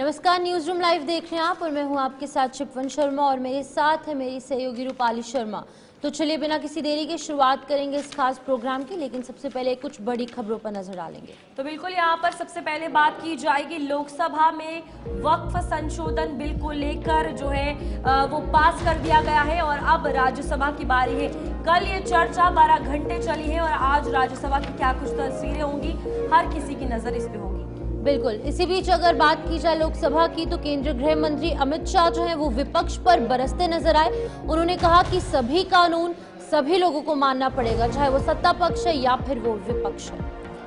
नमस्कार, news room live देख रहे हैं आप और मैं हूं आपके साथ शिपवन शर्मा और मेरे साथ है मेरी सहयोगी रूपाली शर्मा। तो चलिए बिना किसी देरी के शुरुआत करेंगे इस खास प्रोग्राम की, लेकिन सबसे पहले कुछ बड़ी खबरों पर नजर डालेंगे। तो बिल्कुल यहाँ पर सबसे पहले बात की जाएगी लोकसभा में वक्फ संशोधन बिल को लेकर जो है वो पास कर दिया गया है और अब राज्यसभा की बारी है। कल ये चर्चा 12 घंटे चली है और आज राज्यसभा की क्या कुछ तस्वीरें होंगी, हर किसी की नजर इस पे होगी। बिल्कुल, इसी बीच अगर बात की जाए लोकसभा की तो केंद्रीय गृह मंत्री अमित शाह जो है वो विपक्ष पर बरसते नजर आए। उन्होंने कहा कि सभी कानून सभी लोगों को मानना पड़ेगा, चाहे वो सत्ता पक्ष है या फिर वो विपक्ष है।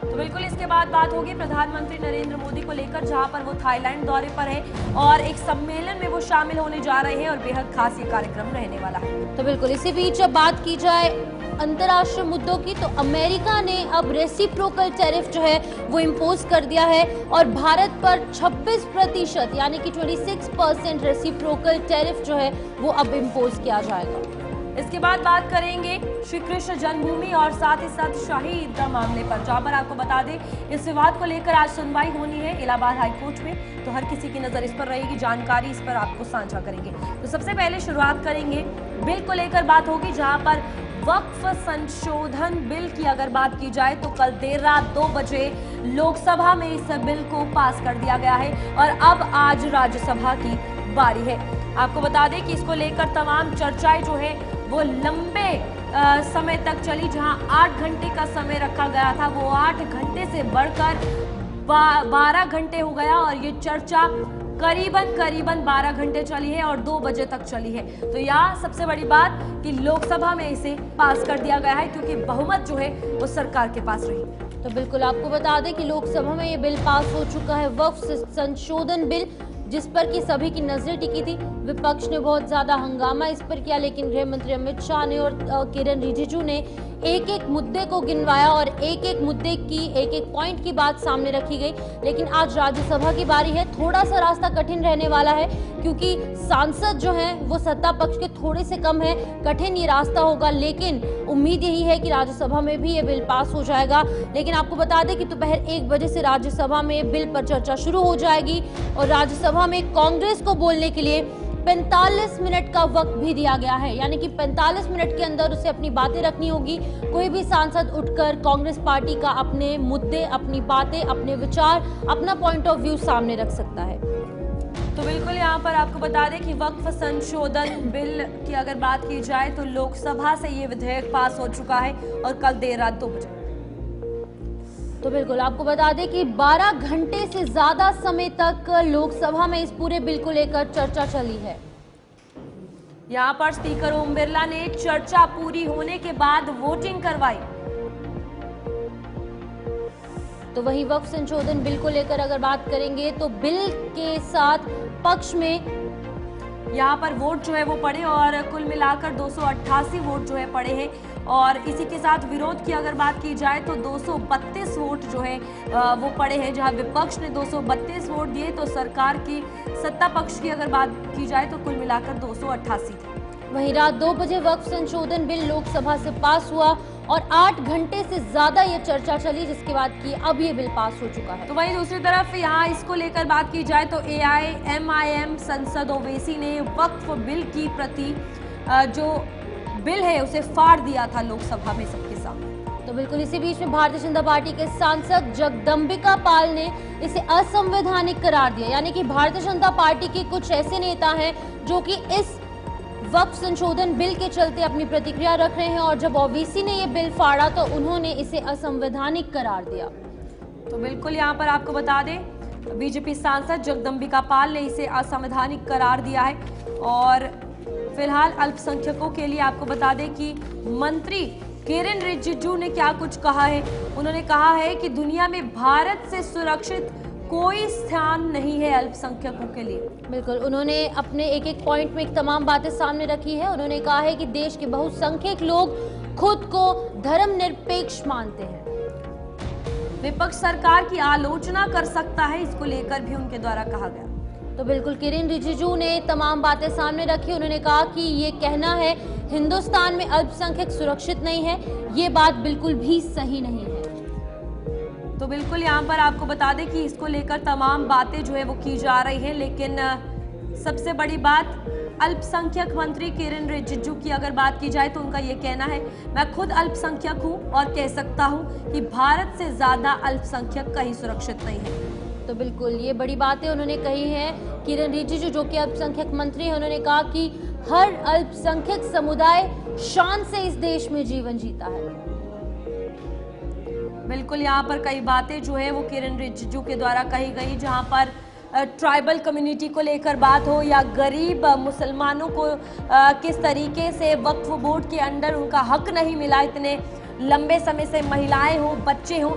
तो बिल्कुल इसके बाद बात होगी प्रधानमंत्री नरेंद्र मोदी को लेकर, जहां पर वो थाईलैंड दौरे पर है और एक सम्मेलन में वो शामिल होने जा रहे हैं और बेहद खास ये कार्यक्रम रहने वाला है। तो बिल्कुल इसी बीच अब बात की जाए अंतर्राष्ट्रीय मुद्दों की तो अमेरिका ने अब रेसिप्रोकल टैरिफ जो है वो इम्पोज कर दिया है और भारत पर 26% यानी कि 26% रेसिप्रोकल टैरिफ जो है वो अब इम्पोज किया जाएगा। इसके बाद बात करेंगे श्री कृष्ण जन्मभूमि और साथ ही साथ शाही ईदगाह मामले पर, जहां पर आपको बता दें इस विवाद को लेकर आज सुनवाई होनी है इलाहाबाद हाईकोर्ट में। तो हर किसी की नजर इस पर रहेगी, जानकारी इस पर आपको साझा करेंगे। तो सबसे पहले शुरुआत करेंगे बिल को लेकर बात होगी, जहां पर वक्फ संशोधन बिल की अगर बात की जाए तो कल देर रात 2 बजे लोकसभा में इस बिल को पास कर दिया गया है और अब आज राज्यसभा की बारी है। आपको बता दें कि इसको लेकर तमाम चर्चाएं जो है वो लंबे समय तक चली, जहां 8 घंटे का समय रखा गया था वो 8 घंटे से बढ़कर 12 घंटे हो गया और ये चर्चा करीबन 12 घंटे चली है और 2 बजे तक चली है। तो यहाँ सबसे बड़ी बात कि लोकसभा में इसे पास कर दिया गया है क्योंकि बहुमत जो है वो सरकार के पास रही। तो बिल्कुल आपको बता दें कि लोकसभा में ये बिल पास हो चुका है, वक्फ संशोधन बिल, जिस पर कि सभी की नजरें टिकी थी। विपक्ष ने बहुत ज्यादा हंगामा इस पर किया, लेकिन गृह मंत्री अमित शाह ने और किरण रिजिजू ने एक एक मुद्दे को गिनवाया और एक एक मुद्दे की एक एक पॉइंट की बात सामने रखी गई। लेकिन आज राज्यसभा की बारी है, थोड़ा सा रास्ता कठिन रहने वाला है क्योंकि सांसद जो हैं वो सत्ता पक्ष के थोड़े से कम है, कठिन ये रास्ता होगा, लेकिन उम्मीद यही है कि राज्यसभा में भी ये बिल पास हो जाएगा। लेकिन आपको बता दें कि दोपहर 1 बजे से राज्यसभा में बिल पर चर्चा शुरू हो जाएगी और राज्यसभा में कांग्रेस को बोलने के लिए 45 मिनट का वक्त भी दिया गया है, यानी कि 45 मिनट के अंदर उसे अपनी बातें रखनी होगी। कोई भी सांसद उठकर कांग्रेस पार्टी का अपने मुद्दे, अपनी बातें, अपने विचार, अपना पॉइंट ऑफ व्यू सामने रख सकता है। तो बिल्कुल यहाँ पर आपको बता दें कि वक्फ संशोधन बिल की अगर बात की जाए तो लोकसभा से ये विधेयक पास हो चुका है और कल देर रात 2 बजे। तो बिल्कुल आपको बता दें कि 12 घंटे से ज्यादा समय तक लोकसभा में इस पूरे बिल को लेकर चर्चा चली है। यहाँ पर स्पीकर ओम बिरला ने चर्चा पूरी होने के बाद वोटिंग करवाई। तो वही वक्फ संशोधन बिल को लेकर अगर बात करेंगे तो बिल के साथ पक्ष में यहाँ पर वोट जो है वो पड़े और कुल मिलाकर 288 वोट जो है पड़े हैं और इसी के साथ विरोध की अगर बात की जाए तो 232 वोट जो है वो पड़े हैं, जहां विपक्ष ने 232 वोट दिए तो सरकार की सत्ता पक्ष की अगर बात की जाए तो कुल मिलाकर 288 थे। वहीं रात 2 बजे वक्फ संशोधन बिल लोकसभा से पास हुआ और 8 घंटे से ज्यादा ये चर्चा चली, जिसके बाद की अब ये बिल पास हो चुका है। तो वहीं दूसरी तरफ यहाँ इसको लेकर बात की जाए तो AIMIM सांसद ओवैसी ने वक्फ बिल की प्रति जो बिल है उसे फाड़ दिया था लोकसभा में सबके सामने। तो बिल्कुल इसी बीच में भारतीय जनता पार्टी के सांसद जगदम्बिका पाल ने इसे असंवैधानिक करार दिया, यानी कि भारतीय जनता पार्टी के कुछ ऐसे नेता हैं जो कि इस वक्फ संशोधन बिल के चलते अपनी प्रतिक्रिया रख रहे हैं और जब ओवैसी ने ये बिल फाड़ा तो उन्होंने इसे असंवैधानिक करार दिया। तो बिल्कुल यहाँ पर आपको बता दें बीजेपी सांसद जगदम्बिका पाल ने इसे असंवैधानिक करार दिया है और फिलहाल अल्पसंख्यकों के लिए आपको बता दें कि मंत्री किरण रिजिजू ने क्या कुछ कहा है। उन्होंने कहा है कि दुनिया में भारत से सुरक्षित कोई स्थान नहीं है अल्पसंख्यकों के लिए। बिल्कुल, उन्होंने अपने एक एक पॉइंट में एक तमाम बातें सामने रखी है। उन्होंने कहा है कि देश के बहुसंख्यक लोग खुद को धर्मनिरपेक्ष मानते हैं। विपक्ष सरकार की आलोचना कर सकता है, इसको लेकर भी उनके द्वारा कहा गया। तो बिल्कुल किरण रिजिजू ने तमाम बातें सामने रखी। उन्होंने कहा कि ये कहना है हिंदुस्तान में अल्पसंख्यक सुरक्षित नहीं है, ये बात बिल्कुल भी सही नहीं है। तो बिल्कुल यहाँ पर आपको बता दें कि इसको लेकर तमाम बातें जो है वो की जा रही हैं, लेकिन सबसे बड़ी बात अल्पसंख्यक मंत्री किरेन रिजिजू की अगर बात की जाए तो उनका ये कहना है, मैं खुद अल्पसंख्यक हूँ और कह सकता हूँ कि भारत से ज्यादा अल्पसंख्यक कहीं सुरक्षित नहीं है। तो बिल्कुल ये बड़ी बातें उन्होंने कही हैं। किरेन रिजिजू जो कि अल्पसंख्यक मंत्री हैं, उन्होंने कहा कि हर अल्पसंख्यक समुदाय शान से इस देश में जीवन जीता है। बिल्कुल यहाँ पर कई बातें जो है वो किरेन रिजिजू के द्वारा कही गई, जहाँ पर ट्राइबल कम्युनिटी को लेकर बात हो या गरीब मुसलमानों को किस तरीके से वक्फ बोर्ड के अंडर उनका हक नहीं मिला, इतने लंबे समय से महिलाएं हो, बच्चे हो,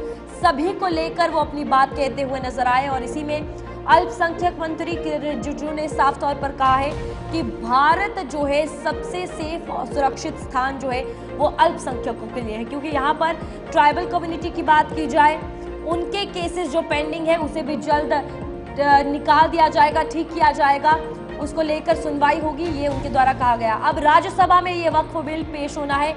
सभी को लेकर वो अपनी बात कहते हुए नजर आए। और इसी में अल्पसंख्यक मंत्री किरेन रिजिजू ने साफ तौर पर कहा है कि भारत जो है सबसे सेफ और सुरक्षित स्थान जो है वो अल्पसंख्यकों के लिए है, क्योंकि यहाँ पर ट्राइबल कम्युनिटी की बात की जाए, उनके केसेस जो पेंडिंग है उसे भी जल्द निकाल दिया जाएगा, ठीक किया जाएगा, उसको लेकर सुनवाई होगी, ये उनके द्वारा कहा गया। अब राज्यसभा में ये वक्फ बिल पेश होना है,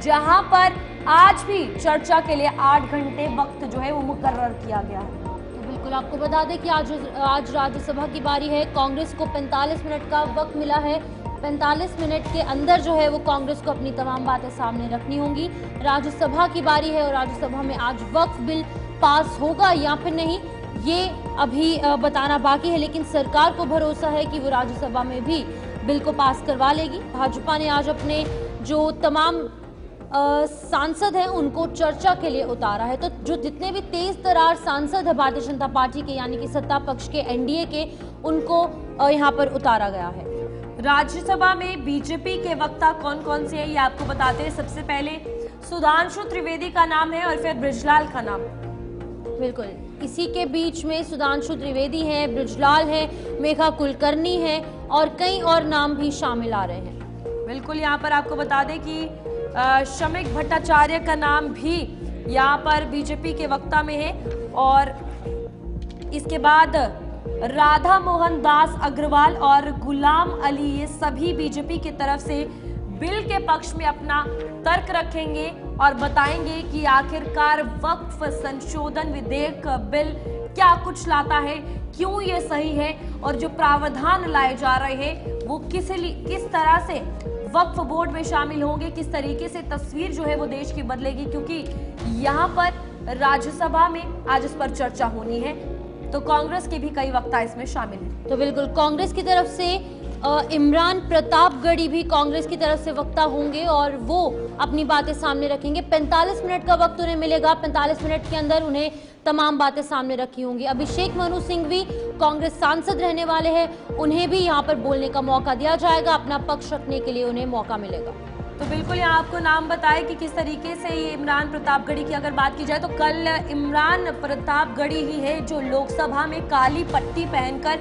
जहां पर आज भी चर्चा के लिए 8 घंटे वक्त जो है वो मुकर्रर किया गया है। तो बिल्कुल आपको बता दें कि आज राज्यसभा की बारी है। कांग्रेस को 45 मिनट का वक्त मिला है। 45 मिनट के अंदर जो है वो कांग्रेस को अपनी तमाम बातें सामने रखनी होंगी। राज्यसभा की बारी है और राज्यसभा में आज वक्फ बिल पास होगा या फिर नहीं, ये अभी बताना बाकी है, लेकिन सरकार को भरोसा है कि वो राज्यसभा में भी बिल को पास करवा लेगी। भाजपा ने आज अपने जो तमाम सांसद हैं उनको चर्चा के लिए उतारा है। तो जो जितने भी तेज तरार सांसद है भारतीय जनता पार्टी के, यानी कि सत्ता पक्ष के, एनडीए के, उनको यहाँ पर उतारा गया है। राज्यसभा में बीजेपी के वक्ता कौन कौन से हैं ये आपको बताते हैं। सबसे पहले सुधांशु त्रिवेदी का नाम है और फिर बृजलाल का नाम। बिल्कुल इसी के बीच में सुधांशु त्रिवेदी हैं, बृजलाल हैं, मेघा कुलकर्णी हैं और कई और नाम भी शामिल आ रहे हैं। बिल्कुल यहाँ पर आपको बता दें कि शमिक भट्टाचार्य का नाम भी यहाँ पर बीजेपी के वक्ता में है और इसके बाद राधा मोहन दास अग्रवाल और गुलाम अली, ये सभी बीजेपी की तरफ से बिल के पक्ष में अपना तर्क रखेंगे और बताएंगे कि आखिरकार वक्फ संशोधन विधेयक बिल क्या कुछ लाता है, क्यों ये सही है और जो प्रावधान लाए जा रहे हैं वो किस तरह से वक्फ बोर्ड में शामिल होंगे, किस तरीके से तस्वीर जो है वो देश की बदलेगी, क्योंकि यहाँ पर राज्यसभा में आज इस पर चर्चा होनी है। तो कांग्रेस के भी कई वक्ता इसमें शामिल हैं। तो बिल्कुल कांग्रेस की तरफ से इमरान प्रतापगढ़ी भी कांग्रेस की तरफ से वक्ता होंगे और वो अपनी बातें सामने रखेंगे। 45 मिनट का वक्त उन्हें मिलेगा। 45 मिनट के अंदर उन्हें तमाम बातें सामने रखी होंगी। अभिषेक मनु सिंह भी कांग्रेस सांसद रहने वाले हैं, उन्हें भी यहाँ पर बोलने का मौका दिया जाएगा, अपना पक्ष रखने के लिए उन्हें मौका मिलेगा। तो बिल्कुल यहाँ आपको नाम बताएं कि किस तरीके से ये इमरान प्रतापगढ़ी की अगर बात की जाए तो कल इमरान प्रतापगढ़ी ही है जो लोकसभा में काली पट्टी पहनकर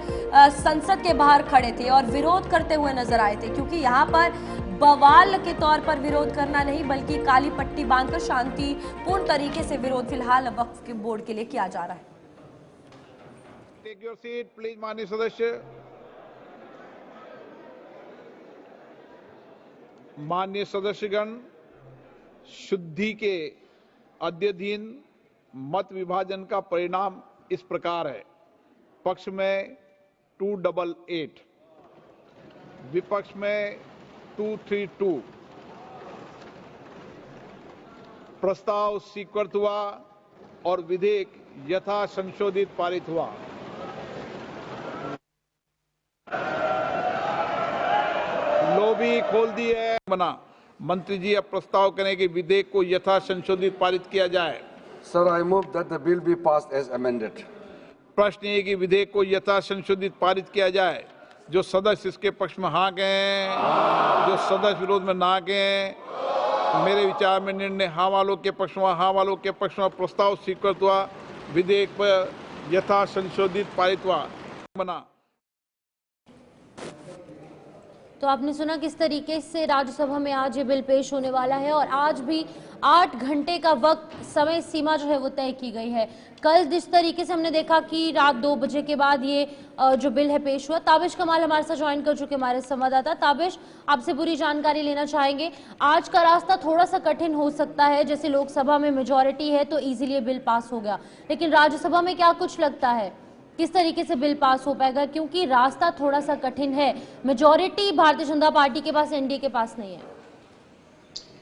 संसद के बाहर खड़े थे और विरोध करते हुए नजर आए थे, क्योंकि यहाँ पर बवाल के तौर पर विरोध करना नहीं बल्कि काली पट्टी बांधकर शांतिपूर्ण तरीके से विरोध फिलहाल वक्फ के बोर्ड के लिए किया जा रहा है। टेक योर सीट प्लीज माननीय सदस्य। माननीय सदस्यगण, शुद्धि के अद्यतन मत विभाजन का परिणाम इस प्रकार है। पक्ष में 288, विपक्ष में 232। प्रस्ताव स्वीकृत हुआ और विधेयक यथा संशोधित पारित हुआ। लोबी खोल दी है। बना मंत्री जी अब प्रस्ताव करें कि विधेयक को यथा संशोधित पारित किया जाए। Sir, I move that the bill be passed as amended. प्रश्न ये कि विधेयक को यथा संशोधित पारित किया जाए। जो सदस्य इसके पक्ष में हाँ कहें, जो सदस्य विरोध में ना कहें। मेरे विचार में निर्णय हाँ वालों के पक्ष में, हाँ वालों के पक्ष में प्रस्ताव स्वीकृत हुआ, विधेयक पर यथा संशोधित पारित हुआ। बना तो आपने सुना किस तरीके से राज्यसभा में आज ये बिल पेश होने वाला है और आज भी 8 घंटे का वक्त समय सीमा जो है वो तय की गई है। कल जिस तरीके से हमने देखा कि रात 2 बजे के बाद ये जो बिल है पेश हुआ। ताबिश कमाल हमारे साथ ज्वाइन कर चुके हमारे संवाददाता। ताबिश, आपसे पूरी जानकारी लेना चाहेंगे। आज का रास्ता थोड़ा सा कठिन हो सकता है, जैसे लोकसभा में मेजॉरिटी है तो इजीली ये बिल पास हो गया, लेकिन राज्यसभा में क्या कुछ लगता है किस तरीके से बिल पास हो पाएगा, क्योंकि रास्ता थोड़ा सा कठिन है। मेजॉरिटी भारतीय जनता पार्टी के पास, एनडीए के पास नहीं है।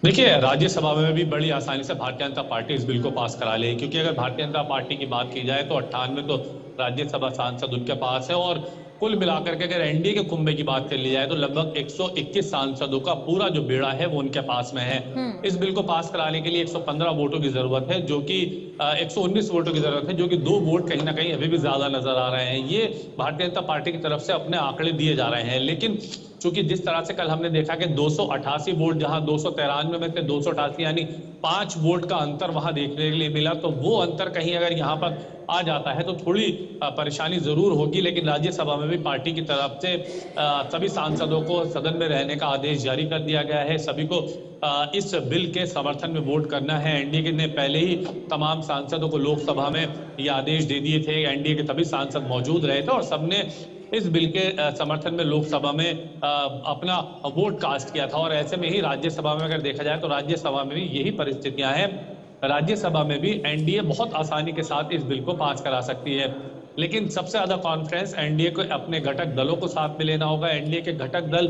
देखिए, राज्यसभा में भी बड़ी आसानी से भारतीय जनता पार्टी इस बिल को पास करा ले, क्योंकि अगर भारतीय जनता पार्टी की बात की जाए तो 98 तो राज्यसभा सांसद उनके पास है और कुल मिलाकर के अगर एनडीए के कुंभे की बात कर ली जाए तो लगभग 121 सांसदों का पूरा जो बेड़ा है वो उनके पास में है। इस बिल को पास कराने के लिए 115 वोटों की जरूरत है, जो कि 119 वोटों की जरूरत है, जो कि 2 वोट कहीं ना कहीं अभी भी ज्यादा नजर आ रहे हैं। ये भारतीय जनता पार्टी की तरफ से अपने आंकड़े दिए जा रहे हैं, लेकिन चूंकि जिस तरह से कल हमने देखा कि 288 वोट जहां 293 में से 288 यानी 5 वोट का अंतर वहां देखने के लिए मिला, तो वो अंतर कहीं अगर यहां पर आ जाता है तो थोड़ी परेशानी जरूर होगी। लेकिन राज्यसभा में भी पार्टी की तरफ से सभी सांसदों को सदन में रहने का आदेश जारी कर दिया गया है। सभी को इस बिल के समर्थन में वोट करना है। एनडीए ने पहले ही तमाम सांसदों को लोकसभा में ये आदेश दे दिए थे। एनडीए के सभी सांसद मौजूद रहे थे और सबने इस बिल के समर्थन में लोकसभा में अपना वोट कास्ट किया था। और ऐसे में ही राज्यसभा में अगर देखा जाए तो राज्यसभा में भी यही परिस्थितियां हैं। राज्यसभा में भी एनडीए बहुत आसानी के साथ इस बिल को पास करा सकती है, लेकिन सबसे ज्यादा कॉन्फ्रेंस एनडीए को अपने घटक दलों को साथ में लेना होगा। एनडीए के घटक दल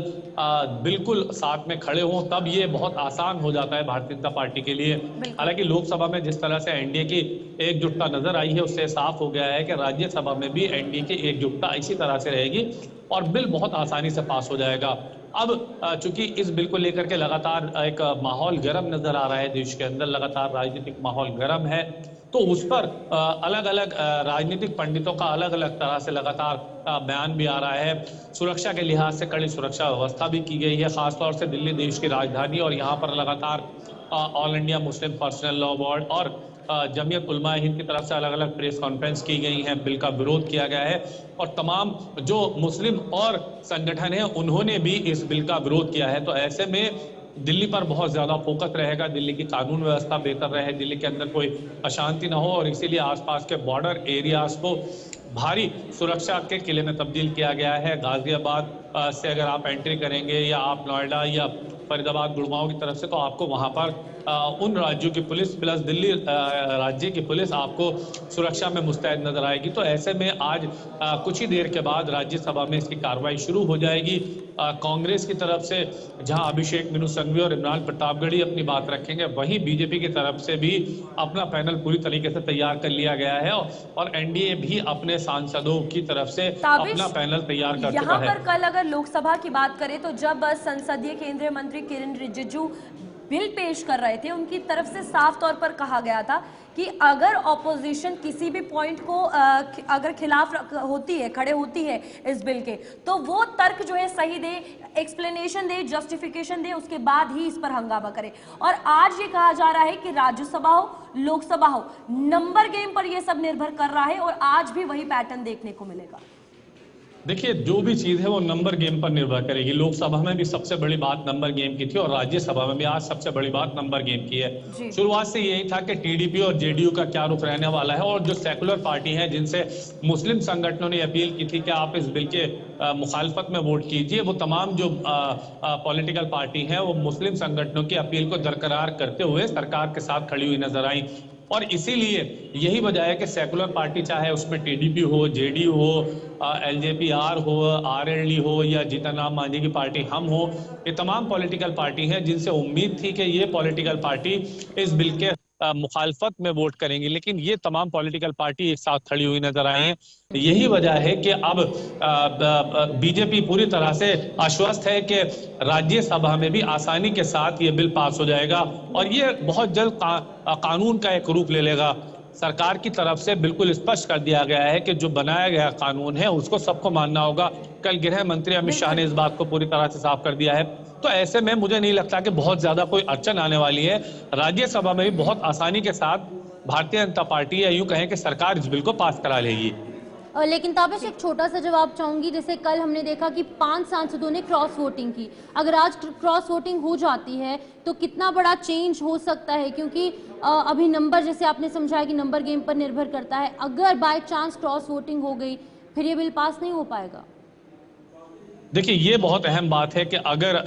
बिल्कुल साथ में खड़े हों, तब ये बहुत आसान हो जाता है भारतीय जनता पार्टी के लिए। हालांकि लोकसभा में जिस तरह से एनडीए की एकजुटता नजर आई है, उससे साफ हो गया है कि राज्यसभा में भी एनडीए की एकजुटता इसी तरह से रहेगी और बिल बहुत आसानी से पास हो जाएगा। अब चूंकि इस बिल को लेकर के लगातार एक माहौल गर्म नजर आ रहा है, देश के अंदर लगातार राजनीतिक माहौल गर्म है, तो उस पर अलग अलग राजनीतिक पंडितों का अलग अलग तरह से लगातार बयान भी आ रहा है। सुरक्षा के लिहाज से कड़ी सुरक्षा व्यवस्था भी की गई है, खासतौर से दिल्ली देश की राजधानी, और यहाँ पर लगातार all India Muslim personal law board और जमीयत उलमा हिंद की तरफ से अलग अलग प्रेस कॉन्फ्रेंस की गई हैं। बिल का विरोध किया गया है और तमाम जो मुस्लिम और संगठन हैं उन्होंने भी इस बिल का विरोध किया है। तो ऐसे में दिल्ली पर बहुत ज्यादा फोकस रहेगा, दिल्ली की कानून व्यवस्था बेहतर रहे, दिल्ली के अंदर कोई अशांति ना हो, और इसीलिए आसपास के बॉर्डर एरियाज को भारी सुरक्षा के किले में तब्दील किया गया है। गाजियाबाद से अगर आप एंट्री करेंगे या आप नोएडा या फरीदाबाद गुड़गांव की तरफ से, तो आपको वहां पर उन राज्यों की पुलिस प्लस दिल्ली राज्य की पुलिस आपको सुरक्षा में मुस्तैद नजर आएगी। तो ऐसे में आज कुछ ही देर के बाद राज्यसभा में इसकी कार्रवाई शुरू हो जाएगी। कांग्रेस की तरफ से जहां अभिषेक मनु सिंघवी और इमरान प्रतापगढ़ी अपनी बात रखेंगे, वहीं बीजेपी की तरफ से भी अपना पैनल पूरी तरीके से तैयार कर लिया गया है और एनडीए भी अपने सांसदों की तरफ से अपना पैनल तैयार कर चुका है। यहाँ पर कल अगर लोकसभा की बात करें तो जब संसदीय केंद्रीय मंत्री किरण रिजिजू बिल पेश कर रहे थे, उनकी तरफ से साफ तौर पर कहा गया था कि अगर ऑपोजिशन किसी भी पॉइंट को अगर खिलाफ होती है, खड़े होती है इस बिल के, तो वो तर्क जो है सही दे, एक्सप्लेनेशन दे, जस्टिफिकेशन दे, उसके बाद ही इस पर हंगामा करे। और आज ये कहा जा रहा है कि राज्यसभा हो लोकसभा हो, नंबर गेम पर यह सब निर्भर कर रहा है और आज भी वही पैटर्न देखने को मिलेगा। देखिए, जो भी चीज है वो नंबर गेम पर निर्भर करेगी। लोकसभा में भी सबसे बड़ी बात नंबर गेम की थी और राज्यसभा में भी आज सबसे बड़ी बात नंबर गेम की है। शुरुआत से यही था कि टीडीपी और जेडीयू का क्या रुख रहने वाला है, और जो सेकुलर पार्टी है जिनसे मुस्लिम संगठनों ने अपील की थी कि आप इस बिल के मुखालफत में वोट कीजिए, वो तमाम जो पॉलिटिकल पार्टी है वो मुस्लिम संगठनों की अपील को दरकरार करते हुए सरकार के साथ खड़ी हुई नजर आई। और इसीलिए यही वजह है कि सेकुलर पार्टी, चाहे उसमें टीडीपी हो, जेडीयू हो, एलजेपी-आर हो, आरएलडी हो या जीतन राम मांझी की पार्टी हम हो, ये तमाम पॉलिटिकल पार्टी हैं जिनसे उम्मीद थी कि ये पॉलिटिकल पार्टी इस बिल के मुखालफत में वोट करेंगी, लेकिन ये तमाम पॉलिटिकल पार्टी एक साथ खड़ी हुई नजर आए हैं। यही वजह है कि अब बीजेपी पूरी तरह से आश्वस्त है कि राज्यसभा में भी आसानी के साथ ये बिल पास हो जाएगा और ये बहुत जल्द कानून का एक रूप ले लेगा। सरकार की तरफ से बिल्कुल स्पष्ट कर दिया गया है कि जो बनाया गया कानून है उसको सबको मानना होगा। कल गृह मंत्री अमित शाह ने इस बात को पूरी तरह से साफ कर दिया है। तो ऐसे में मुझे नहीं लगता कि बहुत ज्यादा कोई अड़चन आने वाली है। राज्यसभा में भी बहुत आसानी के साथ भारतीय जनता पार्टी या यूं कहें कि सरकार इस बिल को पास करा लेगी। लेकिन ताबिश एक छोटा सा जवाब चाहूंगी। जैसे कल हमने देखा कि 5 सांसदों ने क्रॉस वोटिंग की, अगर आज क्रॉस वोटिंग हो जाती है तो कितना बड़ा चेंज हो सकता है? क्योंकि अभी नंबर, जैसे आपने समझाया कि नंबर गेम पर निर्भर करता है, अगर बाय चांस क्रॉस वोटिंग हो गई फिर ये बिल पास नहीं हो पाएगा। देखिए, ये बहुत अहम बात है कि अगर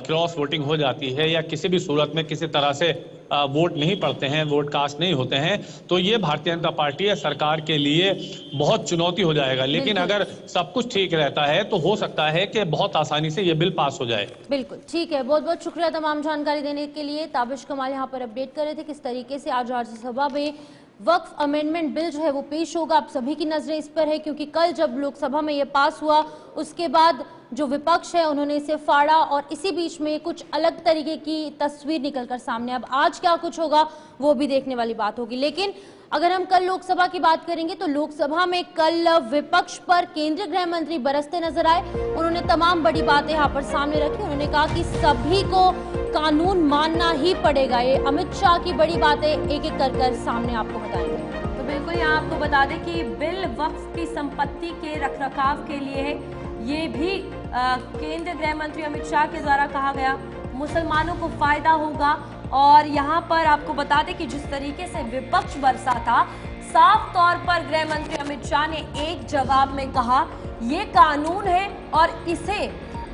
क्रॉस वोटिंग हो जाती है या किसी भी सूरत में किसी तरह से वोट नहीं पड़ते हैं, वोट कास्ट नहीं होते हैं, तो ये भारतीय जनता पार्टी या सरकार के लिए बहुत चुनौती हो जाएगा। लेकिन अगर सब कुछ ठीक रहता है तो हो सकता है कि बहुत आसानी से ये बिल पास हो जाए। बिल्कुल ठीक है, बहुत बहुत शुक्रिया तमाम जानकारी देने के लिए। ताबिश कमाल यहाँ पर अपडेट कर रहे थे किस तरीके से आज राज्यसभा में वक्फ अमेंडमेंट बिल जो है वो पेश होगा। आप सभी की नजरें इस पर है क्योंकि कल जब लोकसभा में ये पास हुआ उसके बाद जो विपक्ष है उन्होंने इसे फाड़ा और इसी बीच में कुछ अलग तरीके की तस्वीर निकलकर सामने। अब आज क्या कुछ होगा वो भी देखने वाली बात होगी। लेकिन अगर हम कल लोकसभा की बात करेंगे तो लोकसभा में कल विपक्ष पर केंद्रीय गृह मंत्री बरसते नजर आए। उन्होंने तमाम बड़ी बातें यहाँ पर सामने रखी। उन्होंने कहा कि सभी को कानून मानना ही पड़ेगा। ये अमित शाह की बड़ी बातें एक एक कर सामने आपको बताएंगे। तो बिल्कुल यहाँ आपको बता दें कि बिल वक्फ की संपत्ति के रखरखाव के लिए है। ये भी केंद्रीय गृह मंत्री अमित शाह के द्वारा कहा गया, मुसलमानों को फायदा होगा। और यहाँ पर आपको बता दें कि जिस तरीके से विपक्ष बरसा था, साफ तौर पर गृह मंत्री अमित शाह ने एक जवाब में कहा ये कानून है और इसे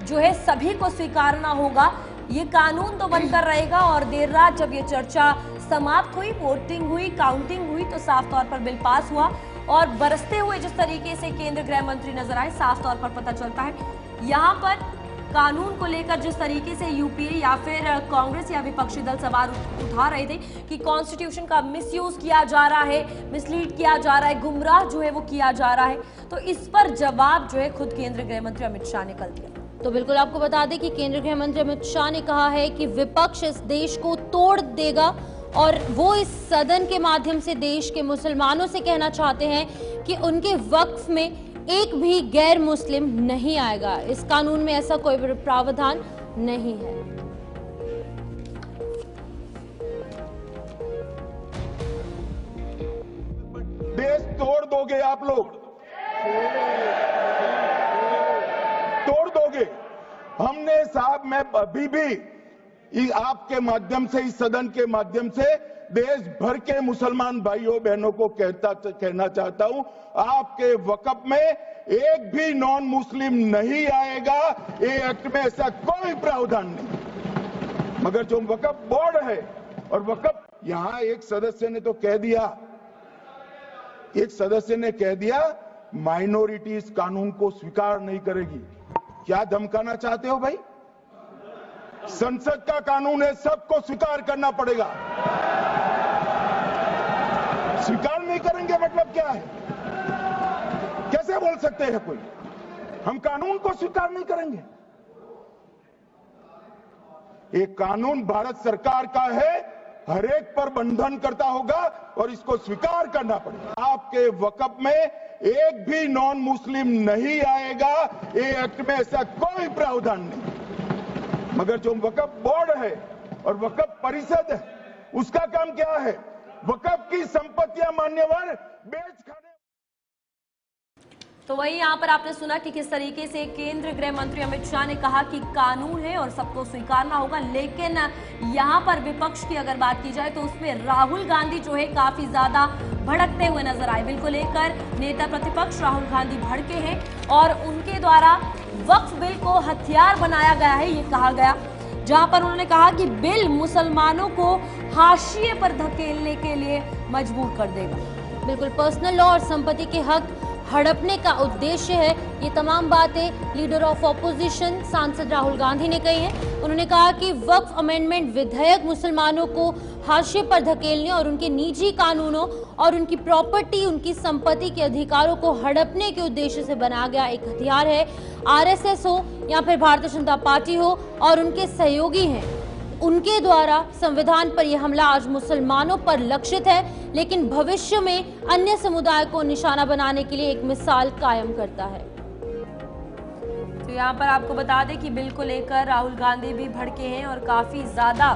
जो है सभी को स्वीकारना होगा। ये कानून तो बनकर रहेगा। और देर रात जब ये चर्चा समाप्त हुई, वोटिंग हुई, काउंटिंग हुई, तो साफ तौर पर बिल पास हुआ। और बरसते हुए जिस तरीके से केंद्रीय गृह मंत्री नजर आए, साफ तौर पर पता चलता है यहाँ पर कानून को लेकर जिस तरीके से यूपीए या फिर कांग्रेस या विपक्षी दल सवाल उठा रहे थे कि कॉन्स्टिट्यूशन का मिसयूज किया जा रहा है, मिसलीड किया जा रहा है, गुमराह जो है वो किया जा रहा है, तो इस पर जवाब जो है खुद केंद्रीय गृह मंत्री अमित शाह ने कल दिया। तो बिल्कुल आपको बता दें कि केंद्रीय गृह मंत्री अमित शाह ने कहा है कि विपक्ष इस देश को तोड़ देगा और वो इस सदन के माध्यम से देश के मुसलमानों से कहना चाहते हैं कि उनके वक्फ में एक भी गैर मुस्लिम नहीं आएगा। इस कानून में ऐसा कोई प्रावधान नहीं है। देश तोड़ दोगे आप लोग, तोड़ दोगे। हमने साहब, मैं अभी भी आपके माध्यम से, इस सदन के माध्यम से देश भर के मुसलमान भाइयों बहनों को कहना चाहता हूं, आपके वक्फ में एक भी नॉन मुस्लिम नहीं आएगा। ये एक्ट में ऐसा कोई प्रावधान नहीं। मगर जो वक्फ बोर्ड है और वक्फ, यहां एक सदस्य ने तो कह दिया, एक सदस्य ने कह दिया माइनॉरिटी इस कानून को स्वीकार नहीं करेगी। क्या धमकाना चाहते हो भाई? संसद का कानून है, सबको स्वीकार करना पड़ेगा। स्वीकार नहीं करेंगे मतलब क्या है? कैसे बोल सकते हैं कोई? हम कानून को स्वीकार नहीं करेंगे। एक कानून भारत सरकार का है, हर एक पर बंधन करता होगा और इसको स्वीकार करना पड़ेगा। आपके वक्फ में एक भी नॉन मुस्लिम नहीं आएगा। ये एक्ट में ऐसा कोई प्रावधान नहीं। मगर जो वक्फ बोर्ड है और वक्फ परिषद है, उसका काम क्या है? वक्फ की संपत्तियां मान्यवर बेच खाने। तो वही यहाँ पर आपने सुना कि किस तरीके से केंद्रीय गृह मंत्री अमित शाह ने कहा कि कानून है और सबको स्वीकारना होगा। लेकिन यहाँ पर विपक्ष की अगर बात की जाए तो उसमें राहुल गांधी जो है काफी ज्यादा भड़कते हुए नजर आए। बिल को लेकर नेता प्रतिपक्ष राहुल गांधी भड़के हैं और उनके द्वारा वक्फ बिल को हथियार बनाया गया है, ये कहा गया, जहां पर उन्होंने कहा कि बिल मुसलमानों को हाशिए पर धकेलने के लिए मजबूर कर देगा। बिल्कुल पर्सनल लॉ और संपत्ति के हक हड़पने का उद्देश्य है। ये तमाम बातें लीडर ऑफ ऑपोजिशन सांसद राहुल गांधी ने कही हैं। उन्होंने कहा कि वक्फ अमेंडमेंट विधेयक मुसलमानों को हाशिए पर धकेलने और उनके निजी कानूनों और उनकी प्रॉपर्टी, उनकी संपत्ति के अधिकारों को हड़पने के उद्देश्य से बनाया गया एक हथियार है। आरएसएस हो या फिर भारतीय जनता पार्टी हो और उनके सहयोगी हैं, उनके द्वारा संविधान पर यह हमला आज मुसलमानों पर लक्षित है, लेकिन भविष्य में अन्य समुदाय को निशाना बनाने के लिए एक मिसाल कायम करता है। तो यहाँ पर आपको बता दें कि बिल को लेकर राहुल गांधी भी भड़के हैं और काफी ज्यादा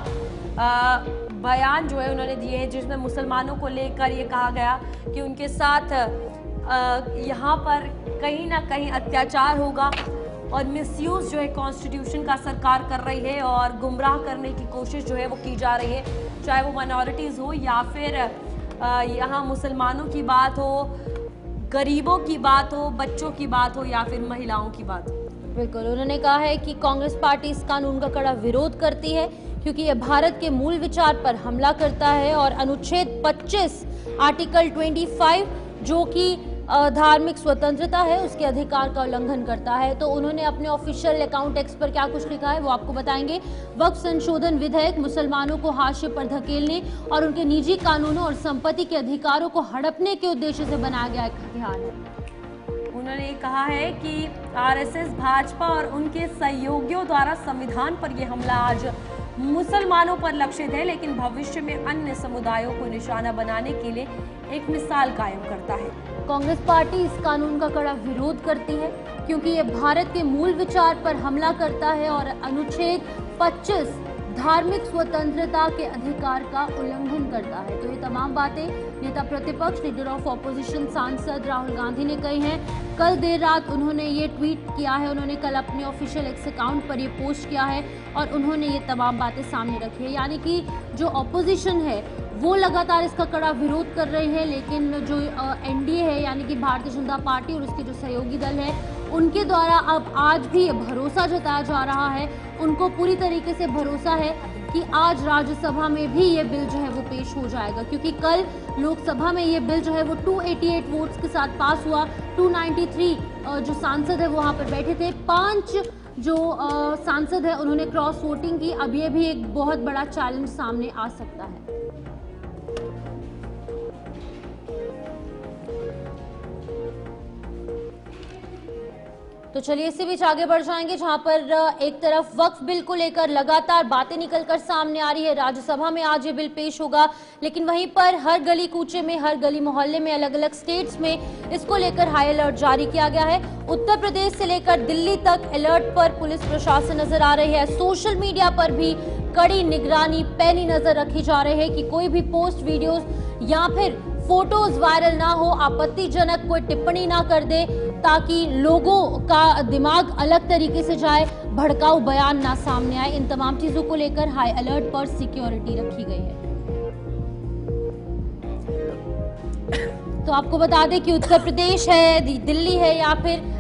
बयान जो है उन्होंने दिए हैं, जिसमें मुसलमानों को लेकर ये कहा गया कि उनके साथ यहाँ पर कहीं ना कहीं अत्याचार होगा और मिसयूज जो है कॉन्स्टिट्यूशन का सरकार कर रही है और गुमराह करने की कोशिश जो है वो की जा रही है, चाहे वो माइनॉरिटीज़ हो या फिर यहाँ मुसलमानों की बात हो, गरीबों की बात हो, बच्चों की बात हो या फिर महिलाओं की बात हो। बिल्कुल, उन्होंने कहा है कि कांग्रेस पार्टी इस कानून का कड़ा विरोध करती है क्योंकि यह भारत के मूल विचार पर हमला करता है और अनुच्छेद 25 आर्टिकल 25 जो कि धार्मिक स्वतंत्रता है उसके अधिकार का उल्लंघन करता है। तो उन्होंने अपने ऑफिशियल अकाउंट एक्स पर क्या कुछ लिखा है वो आपको बताएंगे। वक्फ संशोधन विधेयक मुसलमानों को हाशिए पर धकेलने और उनके निजी कानूनों और संपत्ति के अधिकारों को हड़पने के उद्देश्य से बनाया गया एक हथियार है। उन्होंने कहा है कि आरएसएस, भाजपा और उनके सहयोगियों द्वारा संविधान पर यह हमला आज मुसलमानों पर लक्षित है, लेकिन भविष्य में अन्य समुदायों को निशाना बनाने के लिए एक मिसाल कायम करता है। कांग्रेस पार्टी इस कानून का कड़ा विरोध करती है क्योंकि ये भारत के मूल विचार पर हमला करता है और अनुच्छेद 25 धार्मिक स्वतंत्रता के अधिकार का उल्लंघन करता है। तो ये तमाम बातें नेता प्रतिपक्ष लीडर ऑफ ऑपोजिशन सांसद राहुल गांधी ने कही हैं। कल देर रात उन्होंने ये ट्वीट किया है, उन्होंने कल अपने ऑफिशियल एक्स अकाउंट पर ये पोस्ट किया है और उन्होंने ये तमाम बातें सामने रखी है। यानी कि जो ऑपोजिशन है वो लगातार इसका कड़ा विरोध कर रही है, लेकिन जो एनडीए है यानी कि भारतीय जनता पार्टी और उसके जो सहयोगी दल है उनके द्वारा अब आज भी भरोसा जताया जा रहा है, उनको पूरी तरीके से भरोसा है कि आज राज्यसभा में भी ये बिल जो है वो पेश हो जाएगा, क्योंकि कल लोकसभा में ये बिल जो है वो 288 वोट्स के साथ पास हुआ। 293 जो सांसद है वो वहाँ पर बैठे थे, 5 जो सांसद है उन्होंने क्रॉस वोटिंग की। अब ये भी एक बहुत बड़ा चैलेंज सामने आ सकता है। तो चलिए इसी बीच आगे बढ़ जाएंगे, जहां पर एक तरफ वक्फ बिल को लेकर लगातार बातें निकलकर सामने आ रही है। राज्यसभा में आज ये बिल पेश होगा, लेकिन वहीं पर हर गली कूचे में, हर गली मोहल्ले में, अलग अलग स्टेट्स में इसको लेकर हाई अलर्ट जारी किया गया है। उत्तर प्रदेश से लेकर दिल्ली तक अलर्ट पर पुलिस प्रशासन नजर आ रही है। सोशल मीडिया पर भी कड़ी निगरानी पैनी नजर रखी जा रही है कि कोई भी पोस्ट, वीडियोज या फिर फोटोज वायरल ना हो, आपत्तिजनक कोई टिप्पणी ना कर दे, ताकि लोगों का दिमाग अलग तरीके से जाए, भड़काऊ बयान ना सामने आए। इन तमाम चीजों को लेकर हाई अलर्ट पर सिक्योरिटी रखी गई है। तो आपको बता दें कि उत्तर प्रदेश है, दिल्ली है या फिर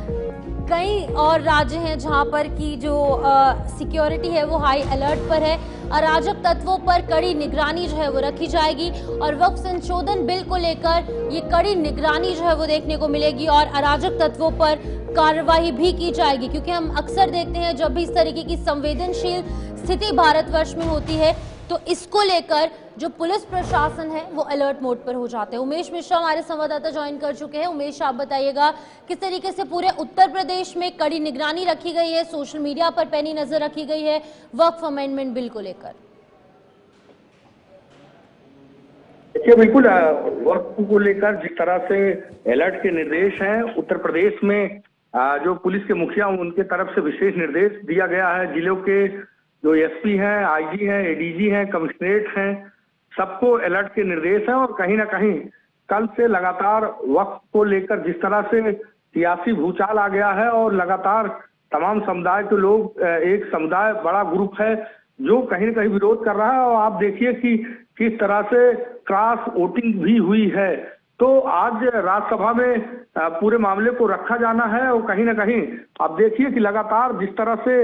कई और राज्य हैं जहां पर की जो सिक्योरिटी है वो हाई अलर्ट पर है। अराजक तत्वों पर कड़ी निगरानी जो है वो रखी जाएगी और वक्फ संशोधन बिल को लेकर ये कड़ी निगरानी जो है वो देखने को मिलेगी और अराजक तत्वों पर कार्रवाई भी की जाएगी, क्योंकि हम अक्सर देखते हैं जब भी इस तरीके की संवेदनशील स्थिति भारतवर्ष में होती है तो इसको लेकर जो पुलिस प्रशासन है वो अलर्ट मोड पर हो जाते हैं। उमेश मिश्रा हमारे संवाददाता ज्वाइन कर चुके हैं। उमेश, आप बताइएगा किस तरीके से पूरे उत्तर प्रदेश में कड़ी निगरानी रखी गई है, सोशल मीडिया पर पैनी नजर रखी गई है वक्फ अमेंडमेंट बिल को लेकर। देखिए, बिल्कुल वक्फ को लेकर जिस तरह से अलर्ट के निर्देश हैं, उत्तर प्रदेश में जो पुलिस के मुखिया उनके तरफ से विशेष निर्देश दिया गया है। जिलों के जो एसपी हैं, आईजी हैं, एडीजी हैं, कमिश्नरेट हैं, सबको अलर्ट के निर्देश हैं और कहीं ना कहीं कल से लगातार वक्फ को लेकर जिस तरह से सियासी भूचाल आ गया है और लगातार तमाम समुदाय के लोग, एक समुदाय बड़ा ग्रुप है जो कहीं ना कहीं विरोध कर रहा है और आप देखिए कि किस तरह से क्रॉस वोटिंग भी हुई है। तो आज राज्यसभा में पूरे मामले को रखा जाना है और कहीं ना कहीं आप देखिए कि लगातार जिस तरह से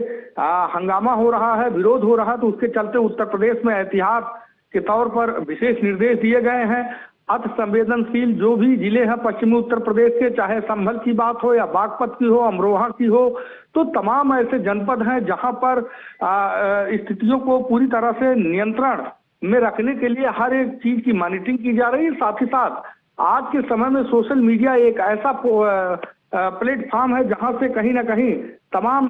हंगामा हो रहा है, विरोध हो रहा है, तो उसके चलते उत्तर प्रदेश में एहतियात के तौर पर विशेष निर्देश दिए गए हैं। अति संवेदनशील जो भी जिले हैं पश्चिमी उत्तर प्रदेश के, चाहे संभल की बात हो या बागपत की हो, अमरोहा की हो, तो तमाम ऐसे जनपद हैं जहां पर स्थितियों को पूरी तरह से नियंत्रण में रखने के लिए हर एक चीज की मॉनिटरिंग की जा रही है। साथ ही साथ आज के समय में सोशल मीडिया एक ऐसा प्लेटफॉर्म है जहां से कहीं ना कहीं तमाम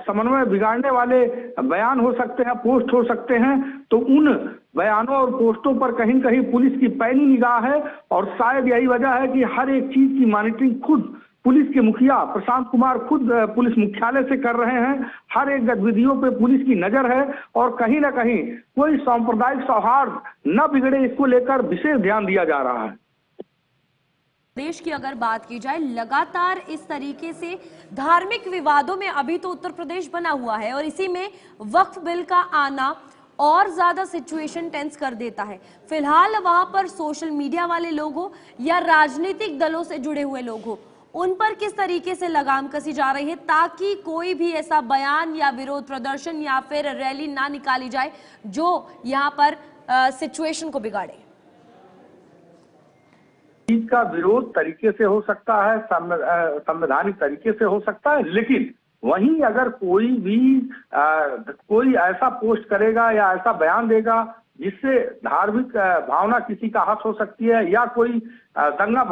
समन्वय बिगाड़ने वाले बयान हो सकते हैं, पोस्ट हो सकते हैं। तो उन बयानों और पोस्टों पर कहीं न कहीं पुलिस की पैनी निगाह है और शायद यही वजह है कि हर एक चीज की मॉनिटरिंग खुद पुलिस के मुखिया प्रशांत कुमार खुद पुलिस मुख्यालय से कर रहे हैं। हर एक गतिविधियों पे पुलिस की नजर है और कहीं ना कहीं कोई सांप्रदायिक सौहार्द न बिगड़े, इसको लेकर विशेष ध्यान दिया जा रहा है। देश की अगर बात की जाए, लगातार इस तरीके से धार्मिक विवादों में अभी तो उत्तर प्रदेश बना हुआ है और इसी में वक्फ बिल का आना और ज्यादा सिचुएशन टेंस कर देता है। फिलहाल वहां पर सोशल मीडिया वाले लोग हो या राजनीतिक दलों से जुड़े हुए लोग हो, उन पर किस तरीके से लगाम कसी जा रही है ताकि कोई भी ऐसा बयान या विरोध प्रदर्शन या फिर रैली ना निकाली जाए जो यहाँ पर सिचुएशन को बिगाड़े। चीज का विरोध तरीके से हो सकता है, संवैधानिक तरीके से हो सकता है, लेकिन वहीं अगर कोई भी कोई ऐसा पोस्ट करेगा या ऐसा बयान देगा जिससे धार्मिक भावना किसी का हर्ष हो सकती है या कोई दंगा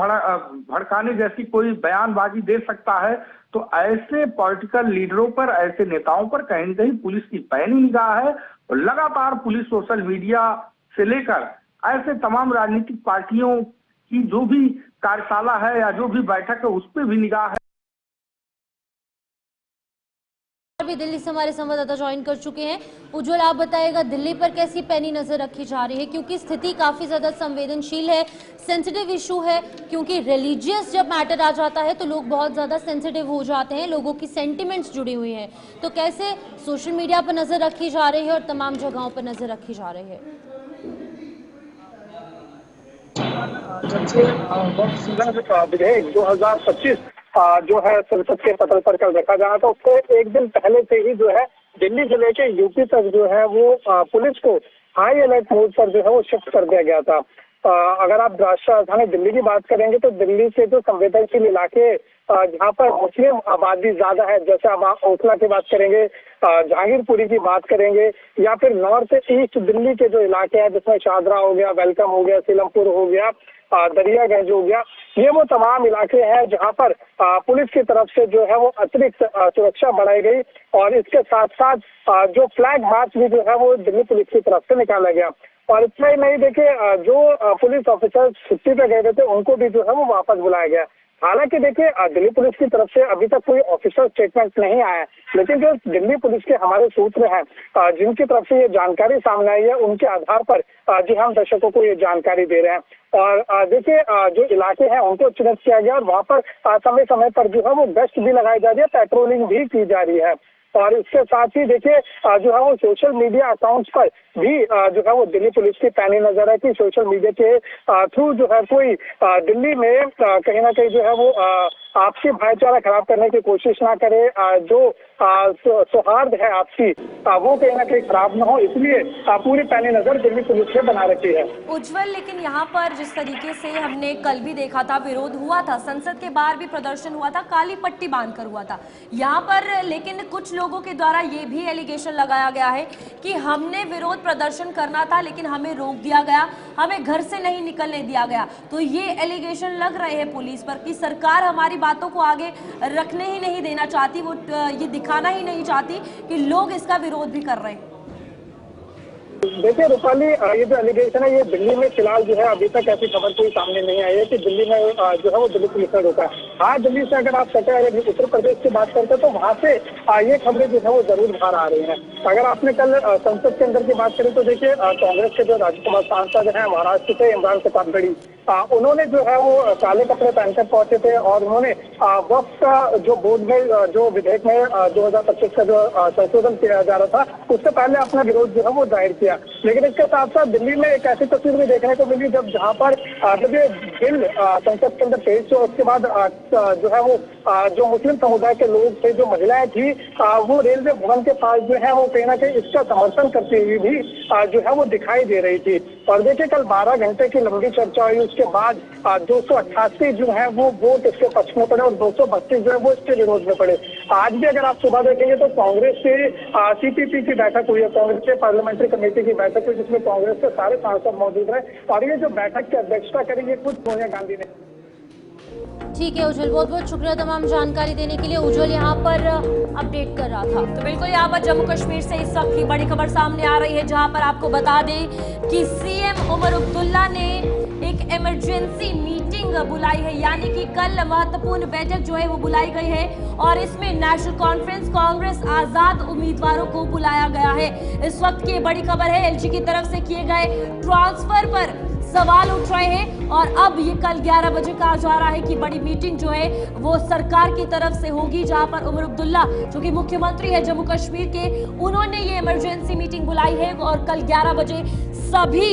भड़काने जैसी कोई बयानबाजी दे सकता है, तो ऐसे पॉलिटिकल लीडरों पर, ऐसे नेताओं पर कहीं न कहीं पुलिस की पैनी निगाह है। और लगातार पुलिस सोशल मीडिया से लेकर ऐसे तमाम राजनीतिक पार्टियों की जो भी कार्यशाला है या जो भी बैठक है उस पर भी निगाह है। अभी दिल्ली से हमारे संवाददाता ज्वाइन कर चुके हैं। उज्जवल, आप बताइएगा दिल्ली पर कैसी पैनी नजर रखी जा रही है, क्योंकि स्थिति काफी ज्यादा संवेदनशील है, सेंसिटिव इशू है, क्योंकि रिलीजियस जब मैटर आ जाता है तो लोग बहुत ज्यादा सेंसिटिव हो जाते हैं, लोगों की सेंटिमेंट्स जुड़ी हुई हैं। तो कैसे सोशल मीडिया पर नजर रखी जा रही है और तमाम जगहों पर नजर रखी जा रही है? जब से विधेयक 2025 जो है संसद के पटल पर कल रखा जाना था, उससे एक दिन पहले से ही जो है दिल्ली से लेकर यूपी तक जो है वो पुलिस को हाई अलर्ट मोड पर जो है वो शिफ्ट कर दिया गया था। अगर आप राष्ट्रीय राजधानी दिल्ली की बात करेंगे तो दिल्ली के जो संवेदनशील इलाके जहाँ पर मुस्लिम आबादी ज्यादा है, जैसे आप ओखला की बात करेंगे, जहांगीरपुरी की बात करेंगे, या फिर नॉर्थ ईस्ट दिल्ली के जो इलाके हैं जिसमें शाहदरा हो गया, वेलकम हो गया, सीलमपुर हो गया, दरियागंज हो गया, ये वो तमाम इलाके हैं जहां पर पुलिस की तरफ से जो है वो अतिरिक्त सुरक्षा बढ़ाई गई। और इसके साथ साथ जो फ्लैग मार्च भी जो है वो दिल्ली पुलिस की तरफ से निकाला गया। और इतना ही नहीं, देखिए जो पुलिस ऑफिसर छुट्टी पे गए थे उनको भी जो है वो वापस बुलाया गया। हालांकि देखिए दिल्ली पुलिस की तरफ से अभी तक कोई ऑफिशियल स्टेटमेंट नहीं आया है, लेकिन जो दिल्ली पुलिस के हमारे सूत्र हैं जिनकी तरफ से ये जानकारी सामने आई है, उनके आधार पर जी हम दर्शकों को ये जानकारी दे रहे हैं। और देखिए जो इलाके हैं उनको चिन्हित किया गया और वहाँ पर समय समय पर जो है वो गश्त भी लगाई जा रही है, पेट्रोलिंग भी की जा रही है। और इसके साथ ही देखिए जो है वो सोशल मीडिया अकाउंट्स पर भी जो है वो दिल्ली पुलिस की पैनी नजर है कि सोशल मीडिया के थ्रू जो है कोई दिल्ली में कहीं ना कहीं जो है वो आपसी भाईचारा खराब करने की कोशिश ना करे, जो सौहार्द है आपसी वो कहीं ना कहीं खराब ना हो, इसलिए पूरी पैनी नजर दिल्ली पुलिस ने बना रखी है। उज्जवल, लेकिन यहाँ पर जिस तरीके से हमने कल भी देखा था, विरोध हुआ था, संसद के बाहर भी प्रदर्शन हुआ था, काली पट्टी बांधकर हुआ था यहाँ पर, लेकिन कुछ लोगों के द्वारा ये भी एलिगेशन लगाया गया है कि हमने विरोध प्रदर्शन करना था लेकिन हमें रोक दिया गया, हमें घर से नहीं निकलने दिया गया। तो ये एलिगेशन लग रहे हैं पुलिस पर कि सरकार हमारी बातों को आगे रखने ही नहीं देना चाहती, वो ये दिखाना ही नहीं चाहती कि लोग इसका विरोध भी कर रहे हैं। देखिए रूपाली, ये जो एलिगेशन है ये दिल्ली में फिलहाल जो है अभी तक ऐसी खबर कोई सामने नहीं आई है कि दिल्ली में जो है वो दिल्ली पुलिस ने रोका है। हाँ, दिल्ली से अगर आप सटे उत्तर प्रदेश की बात करते हैं तो वहाँ से ये खबरें जो है वो जरूर बाहर आ रही हैं। अगर आपने कल संसद के अंदर की बात करें तो देखिए कांग्रेस के जो राज्यसभा सांसद हैं महाराष्ट्र से इमरान प्रतापगढ़ी, उन्होंने जो है वो काले कपड़े पहनकर पहुंचे थे और उन्होंने वक्फ का जो बोर्ड में जो विधेयक में 2025 का जो संशोधन किया जा रहा था उससे पहले अपना विरोध जो है वो जाहिर किया। लेकिन इसके साथ साथ दिल्ली में एक ऐसी तस्वीर भी देखने को मिली जहां पर जब ये बिल संसद के अंदर पेश हुआ उसके बाद जो है वो जो मुस्लिम समुदाय के लोग थे, जो महिलाएं थी, वो रेलवे भवन के पास जो है वो कहीं ना कहीं इसका समर्थन करती हुई भी जो है वो दिखाई दे रही थी। और देखिए कल 12 घंटे की लंबी चर्चा हुई, उसके बाद 288 जो है वो वोट इसके पक्ष में पड़े और 232 जो है वो इसके विरोध में पड़े। आज भी अगर आप सुबह देखेंगे तो कांग्रेस के सीपीपी की बैठक हुई है, कांग्रेस के पार्लियामेंट्री कमेटी की बैठक हुई जिसमें कांग्रेस के सारे सांसद मौजूद रहे और ये जो बैठक की अध्यक्षता करेंगे खुद सोनिया गांधी ने। ठीक है उज्जवल, बहुत बहुत शुक्रिया तमाम जानकारी देने के लिए। उज्जवल यहाँ पर अपडेट कर रहा था। तो बिल्कुल यहाँ पर जम्मू कश्मीर से इस वक्त की बड़ी खबर सामने आ रही है जहां पर आपको बता दें कि सीएम उमर अब्दुल्ला ने एक इमरजेंसी मीटिंग बुलाई है, यानी कि कल महत्वपूर्ण बैठक जो है वो बुलाई गई है और इसमें नेशनल कॉन्फ्रेंस कांग्रेस आजाद उम्मीदवारों को बुलाया गया है। इस वक्त की बड़ी खबर है एलजी की तरफ से किए गए ट्रांसफर पर सवाल उठ रहे हैं। और अब ये कल 11 बजे कहा जा रहा है कि बड़ी मीटिंग जो है वो सरकार की तरफ से होगी, जहां पर उमर अब्दुल्ला जो कि मुख्यमंत्री है जम्मू कश्मीर के, उन्होंने ये इमरजेंसी मीटिंग बुलाई है। और कल 11 बजे सभी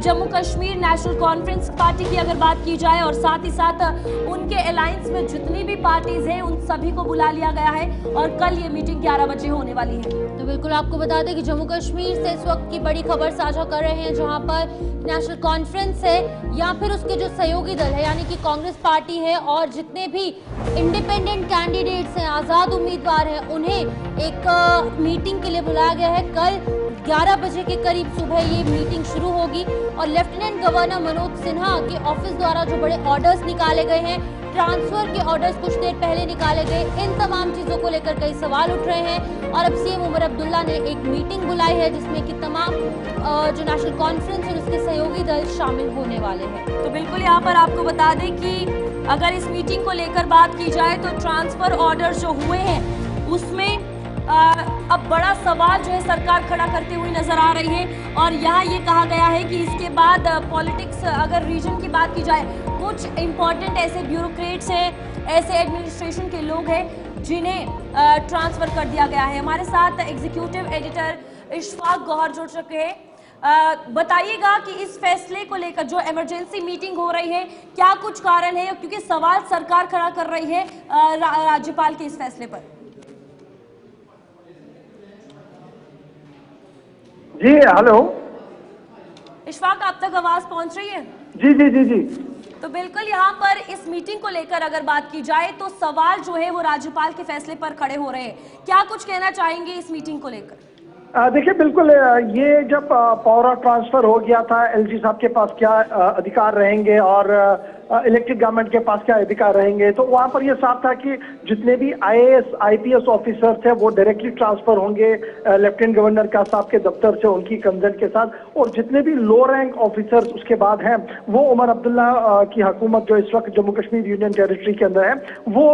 Jammu Kashmir national conference party की अगर बात की जाए और साथ ही साथ उनके अलायंस में जितनी भी पार्टीज हैं उन सभी को बुला लिया गया है और कल ये मीटिंग 11 बजे होने वाली है। तो बिल्कुल आपको बता दें कि जम्मू कश्मीर से इस वक्त की बड़ी खबर साझा कर रहे हैं, जहां पर नेशनल कॉन्फ्रेंस है या फिर उसके जो सहयोगी दल है यानी कि कांग्रेस पार्टी है और जितने भी इंडिपेंडेंट कैंडिडेट्स हैं, आजाद उम्मीदवार हैं, उन्हें एक मीटिंग के लिए बुलाया गया है। कल 11 बजे के करीब सुबह ये मीटिंग शुरू होगी और लेफ्टिनेंट गवर्नर मनोज सिन्हा के ऑफिस द्वारा जो बड़े ऑर्डर्स निकाले गए हैं, ट्रांसफर के ऑर्डर्स कुछ देर पहले निकाले गए, इन तमाम चीजों को लेकर कई सवाल उठ रहे हैं। और अब सीएम उमर अब्दुल्ला ने एक मीटिंग बुलाई है जिसमें कि तमाम जो नेशनल कॉन्फ्रेंस और उसके सहयोगी दल शामिल होने वाले हैं। तो बिल्कुल यहाँ पर आपको बता दें कि अगर इस मीटिंग को लेकर बात की जाए तो ट्रांसफर ऑर्डर जो हुए हैं उसमें अब बड़ा सवाल जो है सरकार खड़ा करते हुए नजर आ रही है। और यहाँ ये कहा गया है कि इसके बाद पॉलिटिक्स, अगर रीजन की बात की जाए, कुछ इंपॉर्टेंट ऐसे ब्यूरोक्रेट्स हैं, ऐसे एडमिनिस्ट्रेशन के लोग हैं जिन्हें ट्रांसफर कर दिया गया है। हमारे साथ एग्जीक्यूटिव एडिटर इशफाक गौहर जुड़ चुके हैं। बताइएगा कि इस फैसले को लेकर जो इमरजेंसी मीटिंग हो रही है, क्या कुछ कारण है, क्योंकि सवाल सरकार खड़ा कर रही है राज्यपाल के इस फैसले पर। जी हेलो इशफाक, आप तक आवाज पहुंच रही है? जी जी जी जी तो बिल्कुल यहाँ पर इस मीटिंग को लेकर अगर बात की जाए तो सवाल जो है वो राज्यपाल के फैसले पर खड़े हो रहे हैं। क्या कुछ कहना चाहेंगे इस मीटिंग को लेकर? देखिए बिल्कुल, ये जब पावर ट्रांसफर हो गया था, एलजी साहब के पास क्या अधिकार रहेंगे और इलेक्टेड गवर्नमेंट के पास क्या अधिकार रहेंगे, तो वहां पर ये साफ था कि जितने भी आईएएस आईपीएस ऑफिसर्स हैं वो डायरेक्टली ट्रांसफर होंगे लेफ्टिनेंट गवर्नर का साहब के दफ्तर से उनकी कंसर्न के साथ, और जितने भी लो रैंक ऑफिसर्स उसके बाद हैं वो उमर अब्दुल्ला की हुकूमत जो इस वक्त जम्मू कश्मीर यूनियन टेरिटरी के अंदर है वो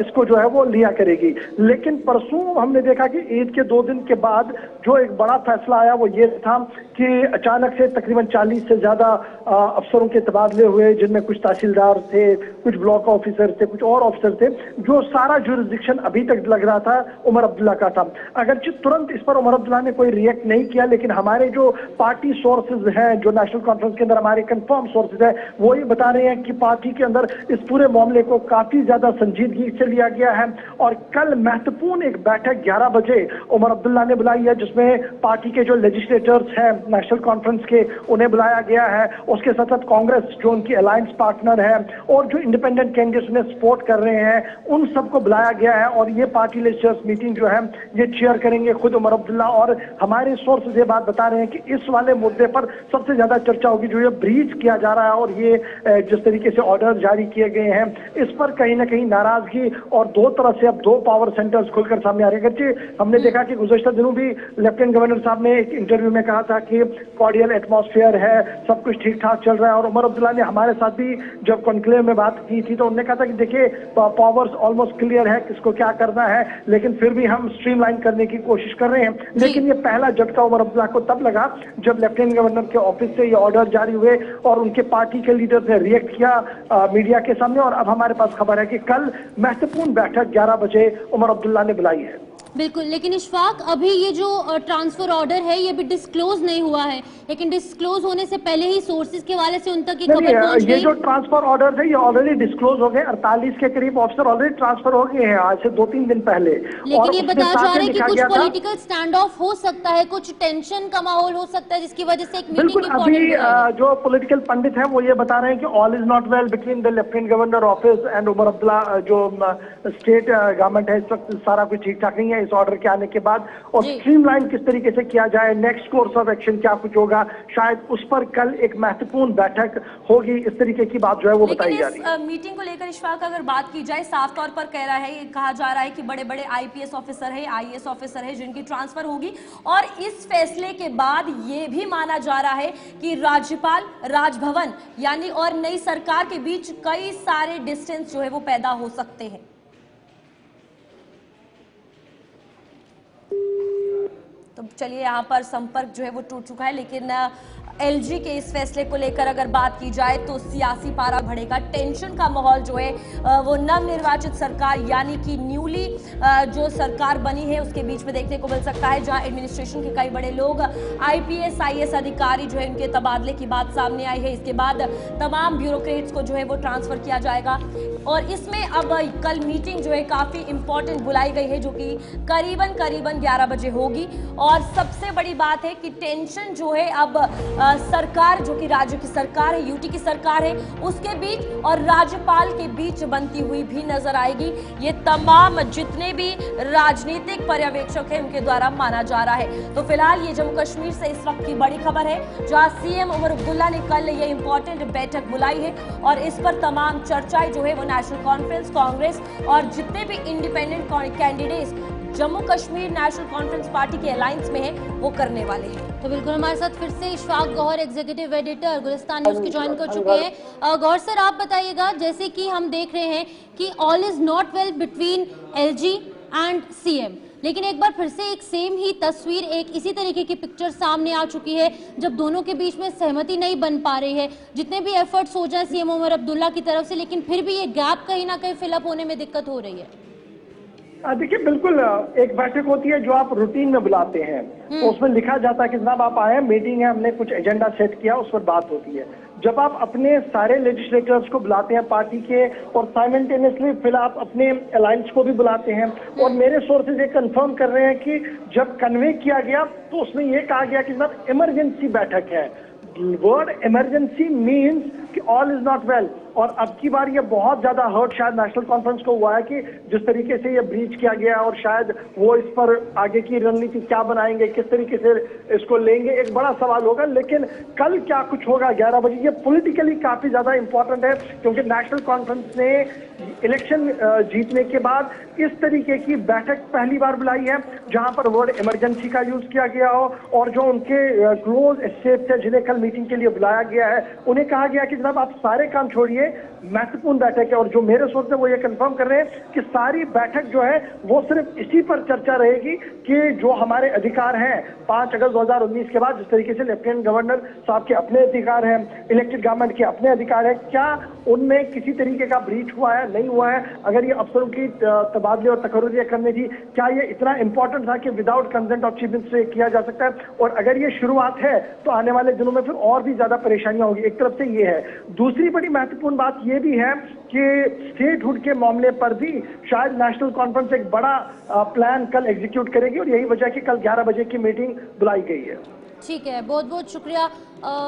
इसको जो है वो लिया करेगी। लेकिन परसों हमने देखा कि ईद के 2 दिन के बाद जो एक बड़ा फैसला आया वो ये था कि अचानक से तकरीबन 40 से ज्यादा अफसरों के तबादले हुए, जिनमें कुछ तहसीलदार थे, कुछ ब्लॉक ऑफिसर थे, कुछ और ऑफिसर थे, जो सारा जुरिस्डिक्शन अभी तक लग रहा था उमर अब्दुल्ला का था। अगरचे तुरंत इस पर उमर अब्दुल्ला ने कोई रिएक्ट नहीं किया, लेकिन हमारे जो पार्टी सोर्सेज हैं, जो नेशनल कॉन्फ्रेंस के अंदर हमारे कंफर्म सोर्सेज है, वो ये बता रहे हैं कि पार्टी के अंदर इस पूरे मामले को काफी ज्यादा संजीदगी से लिया गया है। और कल महत्वपूर्ण एक बैठक 11 बजे उमर अब्दुल्ला ने बुलाई है, जिसमें पार्टी के जो लेजिस्लेटर्स हैं नेशनल कॉन्फ्रेंस के, उन्हें बुलाया गया है। उसके साथ साथ कांग्रेस जो उनकी अलायंस पार्टनर है और जो इंडिपेंडेंट कैंडिडेट्स उन्हें सपोर्ट कर रहे हैं, उन सबको बुलाया गया है। और ये पार्टी लेजिस्लेटर्स मीटिंग जो है ये चेयर करेंगे खुद उमर अब्दुल्ला। और हमारे सोर्स ये बात बता रहे हैं कि इस वाले मुद्दे पर सबसे ज्यादा चर्चा होगी, जो ये ब्रीच किया जा रहा है और ये जिस तरीके से ऑर्डर जारी किए गए हैं, इस पर कहीं ना कहीं नाराजगी और दो तरह से अब 2 पावर सेंटर्स खुलकर सामने आ रहे हैं। हमने देखा कि गुज़श्ता दिनों भी लेफ्टिनेंट गवर्नर साहब ने एक इंटरव्यू में कहा था कि कॉर्डियल एटमॉस्फेयर है, सब कुछ ठीक ठाक चल रहा है। और उमर अब्दुल्ला ने हमारे साथ भी जब कॉन्क्लेव में बात की थी तो उन्होंने कहा था कि देखिए पावर्स ऑलमोस्ट क्लियर है, किसको क्या करना है, लेकिन फिर भी हम स्ट्रीमलाइन करने की कोशिश कर रहे हैं। लेकिन ये पहला झटका उमर अब्दुल्ला को तब लगा जब लेफ्टिनेंट गवर्नर के ऑफिस से ये ऑर्डर जारी हुए और उनके पार्टी के लीडर्स ने रिएक्ट किया मीडिया के सामने। और अब हमारे पास खबर है कि कल महत्वपूर्ण बैठक 11 बजे उमर अब्दुल्ला ने बुलाई है। बिल्कुल, लेकिन इशफाक अभी ये जो ट्रांसफर ऑर्डर है ये भी डिस्क्लोज नहीं हुआ है, लेकिन डिस्क्लोज होने से पहले ही सोर्सेज के वाले से उन तक ये खबर पहुंच गई। ये जो ट्रांसफर ऑर्डर है ये ऑलरेडी डिस्क्लोज हो गए, 48 के करीब ऑफिसर ऑलरेडी ट्रांसफर हो गए हैं आज से 2-3 दिन पहले। लेकिन ये बताया जा रहा है कि कुछ पॉलिटिकल स्टैंड ऑफ हो सकता है, कुछ टेंशन का माहौल हो सकता है, जिसकी वजह से एक मीटिंग अभी जो पॉलिटिकल पंडित है वो ये बता रहे हैं कि all is not well between the lieutenant governor office and Omar Abdullah, जो स्टेट गवर्नमेंट है, इस वक्त सारा कुछ ठीक ठाक नहीं है इस ऑर्डर के आने के बाद। और स्ट्रीमलाइन किस तरीके से किया जाए, नेक्स्ट कोर्स ऑफ एक्शन क्या कुछ होगा, शायद उस पर कल एक महत्वपूर्ण बैठक होगी, इस तरीके की बात जो है वो बताई जा रही है। मीटिंग को लेकर इशफाक अगर बात की जाए, साफ तौर पर कहा जा रहा है कि बड़े बड़े आईपीएस ऑफिसर है, आईएएस ऑफिसर है जिनकी ट्रांसफर होगी। और इस फैसले के बाद ये भी माना जा रहा है कि राज्यपाल, राजभवन यानी और नई सरकार के बीच कई सारे डिस्टेंस जो है वो पैदा हो सकते हैं। तो चलिए यहाँ पर संपर्क जो है वो टूट चुका है, लेकिन एलजी के इस फैसले को लेकर अगर बात की जाए तो सियासी पारा बढ़ेगा, टेंशन का माहौल जो है वो नवनिर्वाचित सरकार यानी कि न्यूली जो सरकार बनी है उसके बीच में देखने को मिल सकता है, जहां एडमिनिस्ट्रेशन के कई बड़े लोग आईपीएस आईएएस अधिकारी जो है उनके तबादले की बात सामने आई है। इसके बाद तमाम ब्यूरोक्रेट्स को जो है वो ट्रांसफर किया जाएगा और इसमें अब कल मीटिंग जो है काफी इंपॉर्टेंट बुलाई गई है जो कि करीबन 11 बजे होगी। और सबसे बड़ी बात है कि टेंशन जो है अब सरकार जो कि राज्य की सरकार है, यूटी की सरकार है, उसके बीच और राज्यपाल के बीच बनती हुई भी नजर आएगी। ये तमाम जितने भी राजनीतिक पर्यवेक्षक हैं उनके द्वारा माना जा रहा है। तो फिलहाल ये जम्मू कश्मीर से इस वक्त की बड़ी खबर है, जहां सीएम उमर अब्दुल्ला ने कल ये इंपॉर्टेंट बैठक बुलाई है और इस पर तमाम चर्चाएं जो है वो नेशनल कॉन्फ्रेंस, कांग्रेस और जितने भी independent candidates Jammu Kashmir national conference party के अलायंस में है वो करने वाले हैं। तो बिल्कुल हमारे साथ फिर से Ishfaq Gauhar executive editor Gulistan news की ज्वाइन कर चुके हैं। गौहर सर, आप बताइएगा, जैसे कि हम देख रहे हैं कि all is not well between LG and CM, लेकिन एक बार फिर से एक सेम ही तस्वीर, एक इसी तरीके की पिक्चर सामने आ चुकी है जब दोनों के बीच में सहमति नहीं बन पा रही है। जितने भी एफर्ट्स हो जाए सीएम उमर अब्दुल्ला की तरफ से, लेकिन फिर भी ये गैप कहीं ना कहीं फिलअप होने में दिक्कत हो रही है। देखिए, बिल्कुल एक बैठक होती है जो आप रूटीन में बुलाते हैं, तो उसमें लिखा जाता है कि जनाब आप आए, मीटिंग है, हमने कुछ एजेंडा सेट किया, उस पर बात होती है। जब आप अपने सारे लेजिस्लेटर्स को बुलाते हैं पार्टी के और साइमल्टेनियसली फिर आप अपने अलायंस को भी बुलाते हैं, और मेरे सोर्सेज ये कंफर्म कर रहे हैं कि जब कन्वे किया गया तो उसमें ये कहा गया कि जनाब इमरजेंसी बैठक है। वर्ड इमरजेंसी मीन्स कि ऑल इज नॉट वेल। और अब की बार ये बहुत ज्यादा हर्ट शायद नेशनल कॉन्फ्रेंस को हुआ है कि जिस तरीके से ये ब्रीच किया गया, और शायद वो इस पर आगे की रणनीति क्या बनाएंगे, किस तरीके से इसको लेंगे, एक बड़ा सवाल होगा। लेकिन कल क्या कुछ होगा 11 बजे, ये पॉलिटिकली काफी ज्यादा इंपॉर्टेंट है, क्योंकि नेशनल कॉन्फ्रेंस ने इलेक्शन जीतने के बाद इस तरीके की बैठक पहली बार बुलाई है जहां पर वर्ड इमरजेंसी का यूज किया गया हो, और जो उनके क्लोज एस्टेट्स है जिन्हें कल मीटिंग के लिए बुलाया गया है उन्हें कहा गया कि जनाब आप सारे काम छोड़िए, महत्वपूर्ण बैठक है। और जो मेरे सोर्स है वो ये कंफर्म कर रहे हैं कि सारी बैठक जो है वो सिर्फ इसी पर चर्चा रहेगी कि जो हमारे अधिकार हैं 5 अगस्त 2019 के बाद, जिस तरीके से लेफ्टिनेंट गवर्नर साहब के अपने अधिकार हैं, इलेक्टेड गवर्नमेंट के अपने अधिकार है, क्या उनमें किसी तरीके का ब्रीच हुआ है, नहीं हुआ है, अगर ये अफसरों की तबादले और तकर्रियां करनी थी, क्या ये इतना इंपॉर्टेंट था कि without consent of chief minister किया जा सकता है। और अगर ये शुरुआत है तो आने वाले दिनों में फिर और भी ज्यादा परेशानियां होगी। एक तरफ से ये है, दूसरी बड़ी महत्वपूर्ण बात ये भी है कि स्टेटहुड के मामले पर भी शायद नेशनल कॉन्फ्रेंस एक बड़ा प्लान कल एग्जीक्यूट करेगी, और यही वजह कि कल 11 बजे की मीटिंग बुलाई गई है। ठीक है, बहुत बहुत शुक्रिया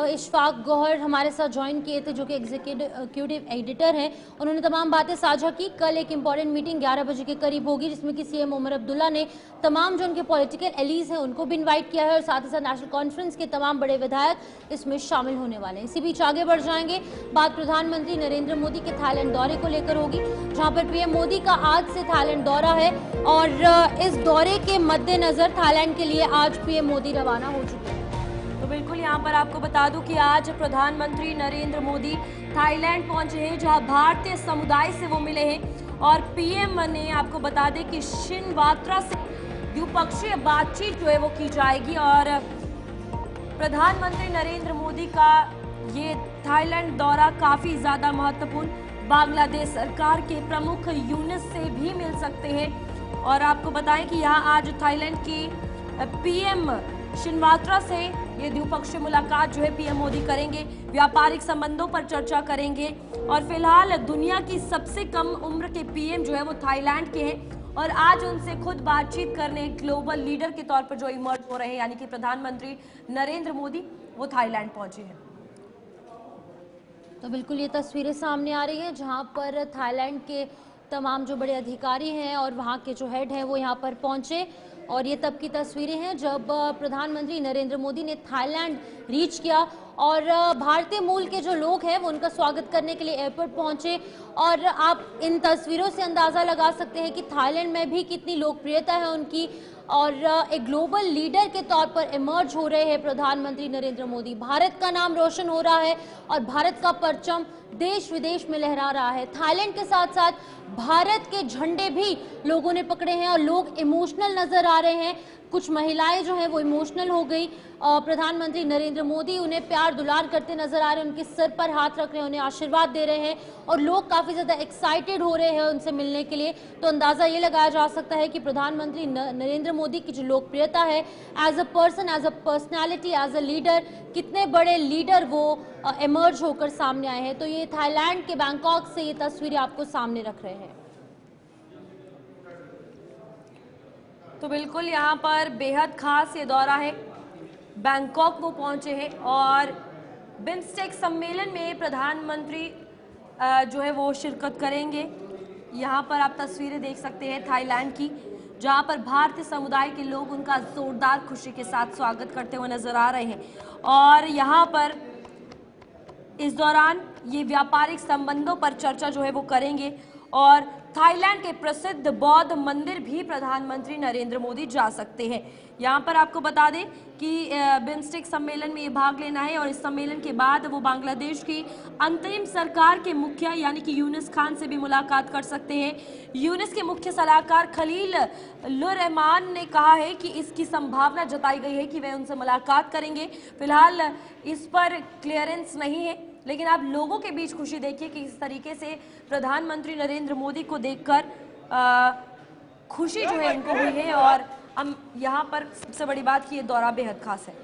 इशफाक गौहर हमारे साथ ज्वाइन किए थे, जो कि एग्जीक्यूटिव एडिटर हैं। उन्होंने तमाम बातें साझा की। कल एक इंपॉर्टेंट मीटिंग 11 बजे के करीब होगी, जिसमें कि सीएम उमर अब्दुल्ला ने तमाम जो उनके पॉलिटिकल एलीज हैं उनको भी इन्वाइट किया है, और साथ ही साथ नेशनल कॉन्फ्रेंस के तमाम बड़े विधायक इसमें शामिल होने वाले हैं। इसी बीच आगे बढ़ जाएंगे, बात प्रधानमंत्री नरेंद्र मोदी के थाईलैंड दौरे को लेकर होगी, जहाँ पर पीएम मोदी का आज से थाईलैंड दौरा है, और इस दौरे के मद्देनजर थाईलैंड के लिए आज पीएम मोदी रवाना हो चुके हैं। तो बिल्कुल यहाँ पर आपको बता दूं कि आज प्रधानमंत्री नरेंद्र मोदी थाईलैंड पहुंचे हैं, जहां भारतीय समुदाय से वो मिले हैं, और पीएम ने आपको बता दें कि शिनवात्रा से द्विपक्षीय बातचीत जो है वो की जाएगी। और प्रधानमंत्री नरेंद्र मोदी का ये थाईलैंड दौरा काफी ज्यादा महत्वपूर्ण, बांग्लादेश सरकार के प्रमुख यूनिस से भी मिल सकते हैं। और आपको बताएं कि यहाँ आज थाईलैंड की पीएम शिनवात्रा से ये द्विपक्षीय मुलाकात जो है पीएम मोदी करेंगे, व्यापारिक संबंधों पर चर्चा करेंगे। और फिलहाल दुनिया की सबसे कम उम्र के पीएम जो है वो थाईलैंड के हैं, और आज उनसे खुद बातचीत करने ग्लोबल लीडर के तौर पर जो इमर्ज हो रहे हैं, यानी कि प्रधानमंत्री नरेंद्र मोदी, वो थाईलैंड पहुंचे हैं। तो बिल्कुल ये तस्वीरें सामने आ रही हैं, जहां पर थाईलैंड के तमाम जो बड़े अधिकारी हैं और वहां के जो हेड हैं वो यहां पर पहुंचे, और ये तब की तस्वीरें हैं जब प्रधानमंत्री नरेंद्र मोदी ने थाईलैंड रीच किया, और भारतीय मूल के जो लोग हैं वो उनका स्वागत करने के लिए एयरपोर्ट पहुंचे। और आप इन तस्वीरों से अंदाज़ा लगा सकते हैं कि थाईलैंड में भी कितनी लोकप्रियता है उनकी, और एक ग्लोबल लीडर के तौर पर इमर्ज हो रहे हैं प्रधानमंत्री नरेंद्र मोदी। भारत का नाम रोशन हो रहा है और भारत का परचम देश विदेश में लहरा रहा है। थाईलैंड के साथ साथ भारत के झंडे भी लोगों ने पकड़े हैं और लोग इमोशनल नजर आ रहे हैं। कुछ महिलाएं जो हैं वो इमोशनल हो गई। प्रधानमंत्री नरेंद्र मोदी उन्हें प्यार दुलार करते नजर आ रहे हैं, उनके सर पर हाथ रख रहे हैं, उन्हें आशीर्वाद दे रहे हैं और लोग काफ़ी ज़्यादा एक्साइटेड हो रहे हैं उनसे मिलने के लिए। तो अंदाज़ा ये लगाया जा सकता है कि प्रधानमंत्री नरेंद्र मोदी की जो लोकप्रियता है as a person, as a personality, as a leader, कितने बड़े लीडर वो इमर्ज होकर सामने आए हैं। तो ये थाईलैंड के बैंकॉक से ये तस्वीरें आपको सामने रख रहे हैं। तो बिल्कुल यहाँ पर बेहद खास ये दौरा है। बैंकॉक वो पहुंचे हैं और बिम्स्टेक सम्मेलन में प्रधानमंत्री जो है वो शिरकत करेंगे। यहाँ पर आप तस्वीरें देख सकते हैं थाईलैंड की, जहाँ पर भारतीय समुदाय के लोग उनका जोरदार खुशी के साथ स्वागत करते हुए नजर आ रहे हैं। और यहाँ पर इस दौरान ये व्यापारिक संबंधों पर चर्चा जो है वो करेंगे और थाईलैंड के प्रसिद्ध बौद्ध मंदिर भी प्रधानमंत्री नरेंद्र मोदी जा सकते हैं। यहाँ पर आपको बता दें कि बिम्स्टेक सम्मेलन में ये भाग लेना है और इस सम्मेलन के बाद वो बांग्लादेश की अंतरिम सरकार के मुखिया यानी कि यूनुस खान से भी मुलाकात कर सकते हैं। यूनुस के मुख्य सलाहकार खलील रहमान ने कहा है कि इसकी संभावना जताई गई है कि वे उनसे मुलाकात करेंगे। फिलहाल इस पर क्लियरेंस नहीं है, लेकिन आप लोगों के बीच खुशी देखिए कि इस तरीके से प्रधानमंत्री नरेंद्र मोदी को देखकर खुशी जो है इनको हुई है। और हम यहाँ पर सबसे बड़ी बात कि ये दौरा बेहद खास है।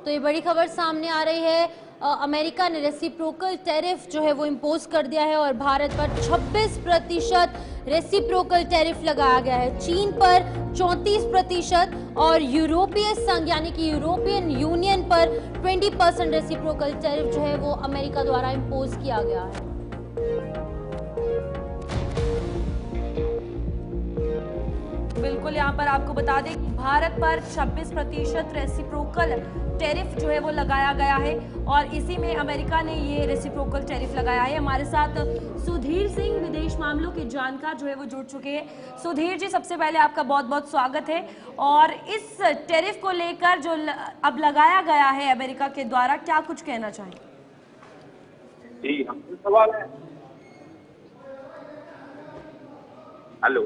तो ये बड़ी खबर सामने आ रही है। अमेरिका ने रेसिप्रोकल टैरिफ जो है वो इम्पोज कर दिया है और भारत पर 26% रेसिप्रोकल टैरिफ लगाया गया है। चीन पर 34% और यूरोपीय संघ यानी कि यूरोपियन यूनियन पर 20% रेसिप्रोकल टैरिफ जो है वो अमेरिका द्वारा इम्पोज किया गया है। बिल्कुल यहाँ पर आपको बता दें भारत पर 26% रेसिप्रोकल टैरिफ जो है वो लगाया गया है और इसी में अमेरिका ने ये रेसिप्रोकल टैरिफ लगाया है। हमारे साथ सुधीर सिंह विदेश मामलों के जानकार जो है वो जुड़ चुके हैं। सुधीर जी, सबसे पहले आपका बहुत बहुत स्वागत है। और इस टैरिफ को लेकर जो अब लगाया गया है अमेरिका के द्वारा, क्या कुछ कहना चाहेंगे? जी, हमसे सवाल है। हेलो,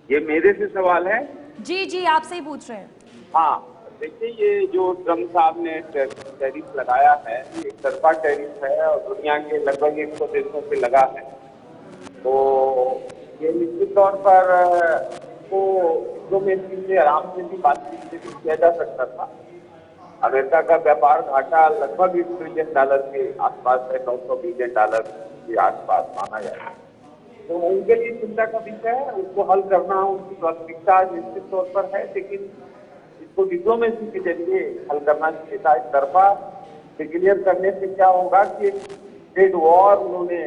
ये मेरे से सवाल है? जी जी, आपसे ही पूछ रहे हैं। हाँ, देखिए, ये जो ट्रम्प साहब ने टैरिफ लगाया है, एक तरफा टैरिफ है और दुनिया के लगभग 100 देशों पे लगा है। तो ये निश्चित तौर पर वो डिप्लोमेसी से आराम से भी बातचीत से भी किया जा सकता था। अमेरिका का व्यापार घाटा लगभग $1 ट्रिलियन के आसपास है, $900 बिलियन के आसपास माना जाता है। तो उनके लिए चिंता का विषय है, उसको हल करना उनकी प्राथमिकता निश्चित तौर पर है, लेकिन इसको डिप्लोमेसी के जरिए हल करना चाहिए था। एक तरफा डिक्लेयर करने से क्या होगा कि एक ट्रेड वॉर उन्होंने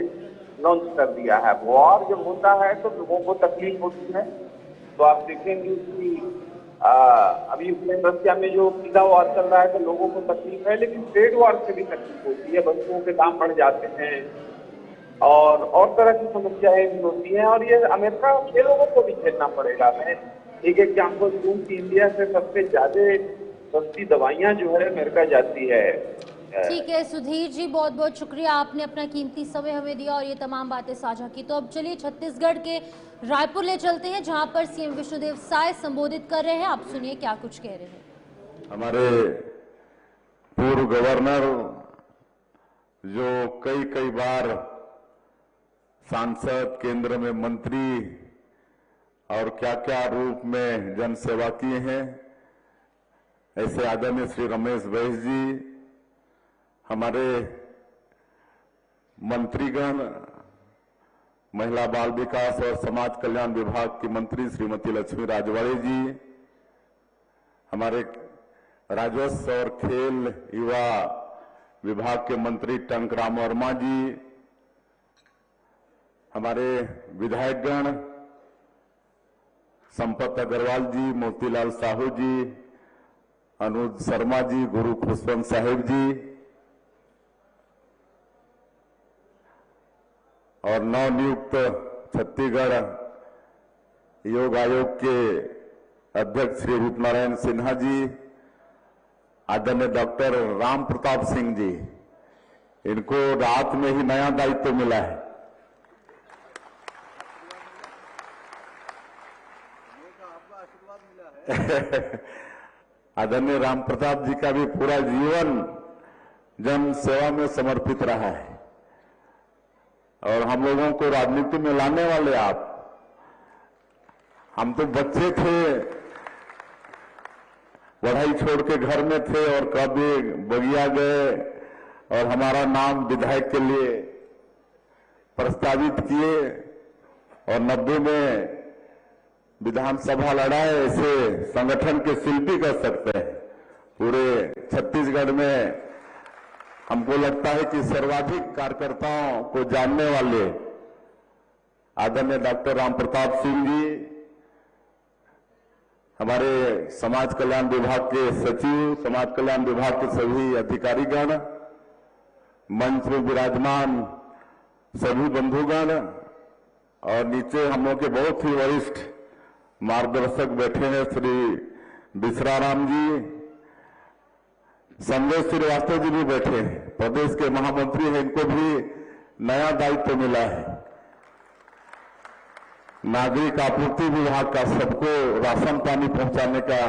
लॉन्च कर दिया है। वॉर जब होता है तो लोगों को तकलीफ होती है। तो आप देखेंगे कि अभी यूक्रेन रशिया में जो सीधा वॉर चल रहा है तो लोगों को तकलीफ है, लेकिन ट्रेड वॉर से भी तकलीफ होती है। वस्तुओं के दाम बढ़ जाते हैं और तरह की समस्याएं भी होती हैं और ये अमेरिका के लोगों को भी झेलना पड़ेगा। मैं एक एग्जाम्पल दूं कि इंडिया से सबसे ज्यादा सस्ती दवाइयां जो है अमेरिका जाती है। ठीक है सुधीर जी, बहुत बहुत शुक्रिया, आपने अपना कीमती समय हमें दिया और ये तमाम बातें साझा की। तो अब चलिए छत्तीसगढ़ के रायपुर ले चलते हैं, जहां पर सीएम विष्णुदेव साय संबोधित कर रहे हैं। आप सुनिए क्या कुछ कह रहे हैं। हमारे पूर्व गवर्नर जो कई बार सांसद, केंद्र में मंत्री और क्या क्या रूप में जन सेवा किए हैं, ऐसे आदरणीय श्री रमेश बैस जी, हमारे मंत्रीगण, महिला बाल विकास और समाज कल्याण विभाग की मंत्री श्रीमती लक्ष्मी राजवाड़े जी, हमारे राजस्व और खेल युवा विभाग के मंत्री टंकराम वर्मा जी, हमारे विधायकगण संपत अग्रवाल जी, मोतीलाल साहू जी, अनुज शर्मा जी, गुरु खुशवंत साहिब जी और नवनियुक्त छत्तीसगढ़ योग आयोग के अध्यक्ष श्री रूप नारायण सिन्हा जी, आदरणीय डॉक्टर राम प्रताप सिंह जी, इनको रात में ही नया दायित्व मिला है। आदरणीय राम प्रताप जी का भी पूरा जीवन जन सेवा में समर्पित रहा है और हम लोगों को राजनीति में लाने वाले आप। हम तो बच्चे थे, पढ़ाई छोड़ के घर में थे और कभी बगिया गए और हमारा नाम विधायक के लिए प्रस्तावित किए और 90 में विधानसभा लड़ाए। ऐसे संगठन के शिल्पी कर सकते हैं। पूरे छत्तीसगढ़ में हमको लगता है कि सर्वाधिक कार्यकर्ताओं को जानने वाले आदरणीय डॉक्टर राम प्रताप सिंह जी, हमारे समाज कल्याण विभाग के सचिव, समाज कल्याण विभाग के सभी अधिकारीगण, मंच में विराजमान सभी बंधुगण और नीचे हम लोग के बहुत ही वरिष्ठ मार्गदर्शक बैठे हैं, श्री बिसराराम जी, संजय श्रीवास्तव जी भी बैठे हैं, प्रदेश के महामंत्री हैं, इनको भी नया दायित्व मिला है। नागरिक आपूर्ति विभाग का सबको राशन पानी पहुंचाने का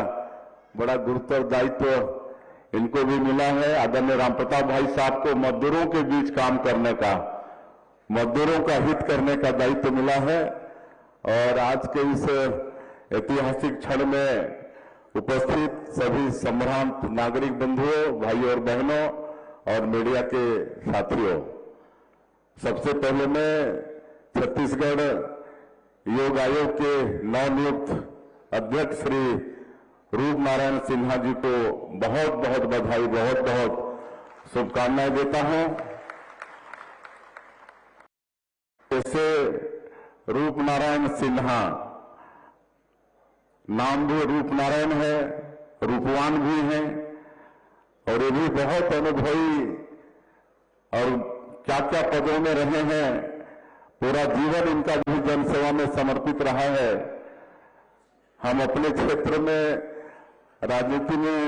बड़ा गुरुतर दायित्व इनको भी मिला है। आदरणीय राम प्रताप भाई साहब को मजदूरों के बीच काम करने का, मजदूरों का हित करने का दायित्व मिला है। और आज के इस ऐतिहासिक क्षण में उपस्थित सभी सम्भ्रांत नागरिक बंधुओं, भाइयों और बहनों और मीडिया के साथियों, सबसे पहले मैं छत्तीसगढ़ योग आयोग के नवनियुक्त अध्यक्ष श्री रूप नारायण सिन्हा जी को बहुत बहुत बधाई, बहुत बहुत शुभकामनाएं देता हूं। जैसे रूप नारायण सिन्हा, नाम भी रूप नारायण है, रूपवान भी हैं और ये भी बहुत अनुभवी और क्या क्या पदों में रहे हैं। पूरा जीवन इनका भी जनसेवा में समर्पित रहा है। हम अपने क्षेत्र में राजनीति में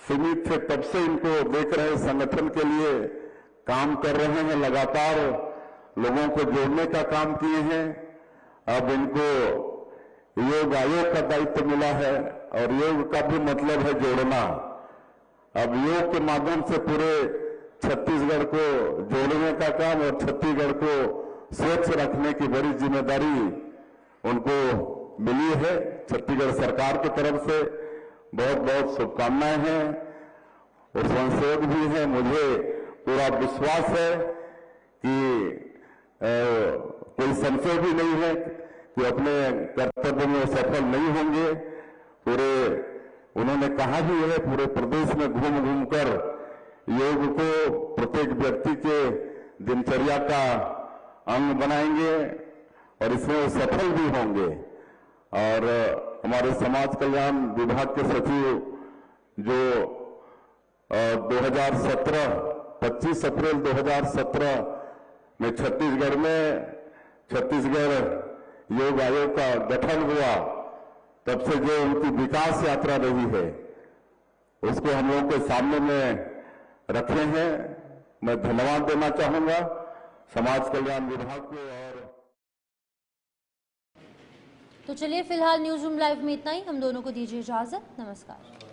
सीमित थे, तब से इनको देख रहे हैं, संगठन के लिए काम कर रहे हैं, लगातार लोगों को जोड़ने का काम किए हैं। अब इनको योग आयोग का दायित्व मिला है और योग का भी मतलब है जोड़ना। अब योग के माध्यम से पूरे छत्तीसगढ़ को जोड़ने का काम और छत्तीसगढ़ को स्वच्छ रखने की बड़ी जिम्मेदारी उनको मिली है। छत्तीसगढ़ सरकार की तरफ से बहुत बहुत शुभकामनाएं हैं और संशोध भी है। मुझे पूरा विश्वास है कि कोई संशय भी नहीं है कि अपने कर्तव्य में सफल नहीं होंगे। पूरे उन्होंने कहा भी है, पूरे प्रदेश में घूम घूम कर योग को प्रत्येक व्यक्ति के दिनचर्या का अंग बनाएंगे और इसमें वो सफल भी होंगे। और हमारे समाज कल्याण विभाग के सचिव जो 2017 25 अप्रैल 2017 में छत्तीसगढ़ में छत्तीसगढ़ योग आयोग का गठन हुआ, तब से जो उनकी विकास यात्रा रही है उसको हम लोगों के सामने में रखे हैं। मैं धन्यवाद देना चाहूंगा समाज कल्याण विभाग को। और तो चलिए फिलहाल न्यूज़ रूम लाइव में इतना ही। हम दोनों को दीजिए इजाजत। नमस्कार।